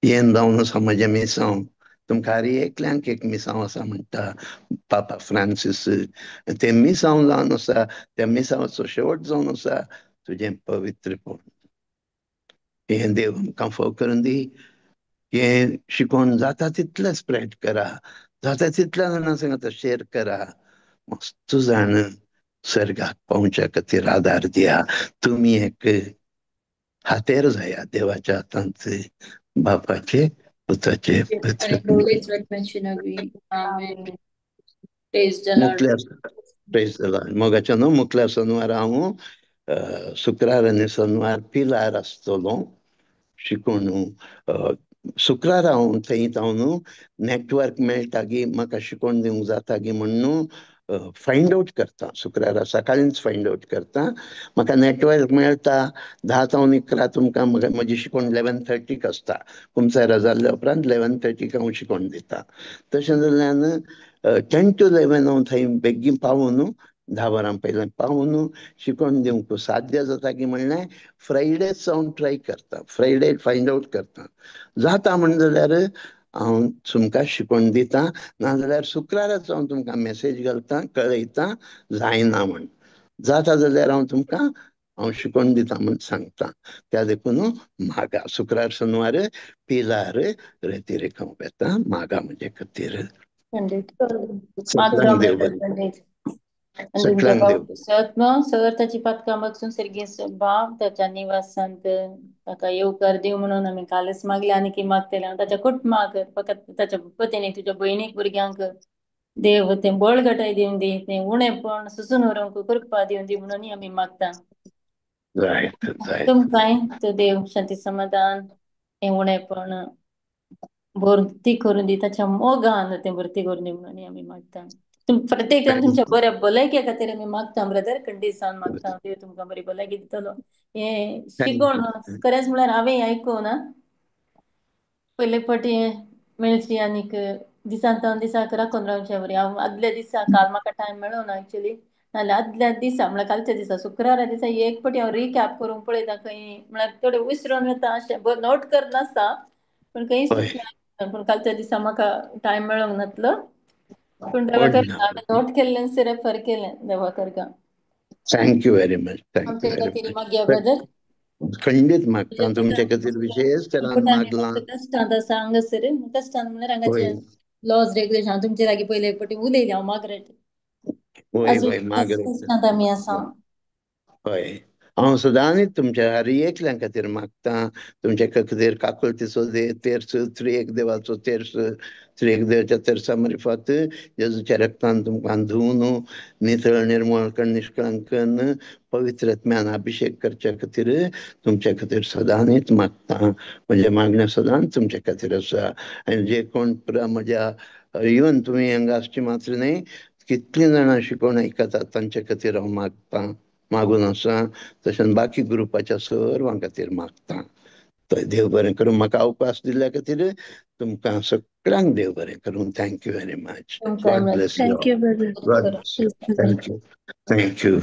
हें जावन आसा म्हजें मिसांव. तुमकां हर एकल्यांक एक मिसांव आसा म्हणटा पापा फ्रांसीस. ते मिसांव जावन आसा, त्या मिसांवाचो शेवट जावन आसा तुजें पवित्रपण. हें देव आमकां फाव करून दी. हें शिकोवन जाता तितलें स्प्रेड करा. जाता तितल्या जाणां सांगात शेअर करा. मस्त जाण स्वर्गाक पावच्या खातीर आदार दिया. तुमी एक हातेर जाया देवाच्या हातांत, बापाचे पुताचे आणि पवित्र आत्म्याची नवी. Amen. Praise the Lord. Praise the Lord. मोगाच्या न्हू मुखल्या सोनवार हांव शुक्रार आनी सोनवार पिलार आसतलो शिकून. शुक्रार हांव थंय न्हू नेटवर्क मेळटा गी म्हाका शिकोवन दिवंक जाता गी म्हणून फायंड आउट करता. शुक्रारा सकाळींच फायंड आउट करता. म्हाका नेटवर्क मेळटा 10 ते 11 तुमकां म्हजी शिकोवन 11:30 आसता. कुमसारा जाल्ल्या उपरांत 11:30 हांव शिकोवन दिता. तशें जाल्यान 10 to 11 हांव थंय बेगीन पावून 10 वरां पयलें पावून शिकोवन दिवंक साध्य जाता की म्हणलें फ्रायडे सावन ट्राय करता. फ्रायडे फायंड आउट करता. जाता म्हण जाल्यार हांव तुमकां शिकोवन दिता. नाजाल्यार शुक्राराच हांव तुमकां मेसेज घालता, कळयता जायना म्हण. जाता जाल्यार हांव शिकोवन दिता म्हण सांगता. त्या देखून मागा. शुक्रार सोनवार पिलार रेतिरेखांव येता. मागा म्हजे खातीर. सकलांक देव बरें करूं. सकलांक देव सगळ्याची पातकामाकसून सर्गी भाव त्याच्या निवासांत ताका येवकार देव म्हणून आम्ही कालच मागले आणि की मागतले ताच्या खूप माग फकत त्याच्या पतीने तुझ्या बहिणीक भुरग्यांक देव ते बळगटाय दिवन दी, ते उणेपण सुसून व्हरूंक कृपा दिवन दी म्हणून आम्ही मागता. तुमकांय तो देव शांती समाधान हे उणेपण भरती करून दी, त्याच्या मोगान ते भरती करून दी म्हणून आम्ही मागता. प्रत्येक जण तुमच्या बऱ्या भलायकी खातीर आम्ही मागता. ब्रदर कंडिसान मागता देव तुमकां बरी भलायकी दितलो. हे शिकोवन खरेंच म्हळ्यार हांवें आयकून पयले फावटी मेळची आनीक दिसान दिसाक राखून रावचे बरी. हांव आदल्या दिसा काल म्हाका टायम मेळो ना एक्चुअली, नाल्यार आदल्या दिसा म्हळ्यार कालच्या दिसा शुक्रारा दिसा एक फावटी हांव रिकॅप करूंक पळयता. खंय म्हळ्यार थोडे विसरून वता अशें नोट करनासता पण खंय सुटलें. पूण कालच्या दिसा म्हाका टायम मेळोंक नासलो. पूण देवा करता हांवें नोट केल्लें रेफर केलें. देवा करता. Thank you very much. आमच्या खातीर मागया ब्रदर. खंडीत मागता तुमच्या खातीर विशेष तरान मागलां. कश्टांत आसा हांगासर. कश्टांत म्हळ्यार हांगाचे लॉज रेग्युलेशन तुमचे लागीं पयले पटी उलयली हांव मागरेट वय अजून वय मागरेट आमी आसा हय हांव सदांच तुमच्या हर एकल्या खातीर मागता तुमच्या खातीर काकुळतीचो तेर्स त्रियेक देवाचो तेर्स त्रियेक देवाच्या तेर्सा मार्फत जेजूच्या रक्तान तुमकां धुवन नितळ निर्मळ निष्कळंकन पवित्रत्म्यान अभिषेक करच्या खातीर तुमच्या खातीर सदांच मागता म्हणजे मागण्या सदांच तुमच्या खातीर आसा आनी जे कोण म्हज्या इवन तुमी हांगा आसची मात्र न्ही कितलीं जाणां अशीं कोण आयकतात तांच्या खातीर हांव मागता मागून आसा तशें बाकी ग्रुपाच्या सर्वां खातीर मागता देव बरें करूं म्हाका अवकाश दिल्ल्या खातीर तुमकां सगळ्यांक देव बरें करूं thank you very much God bless you thank you brother. God bless you thank you thank you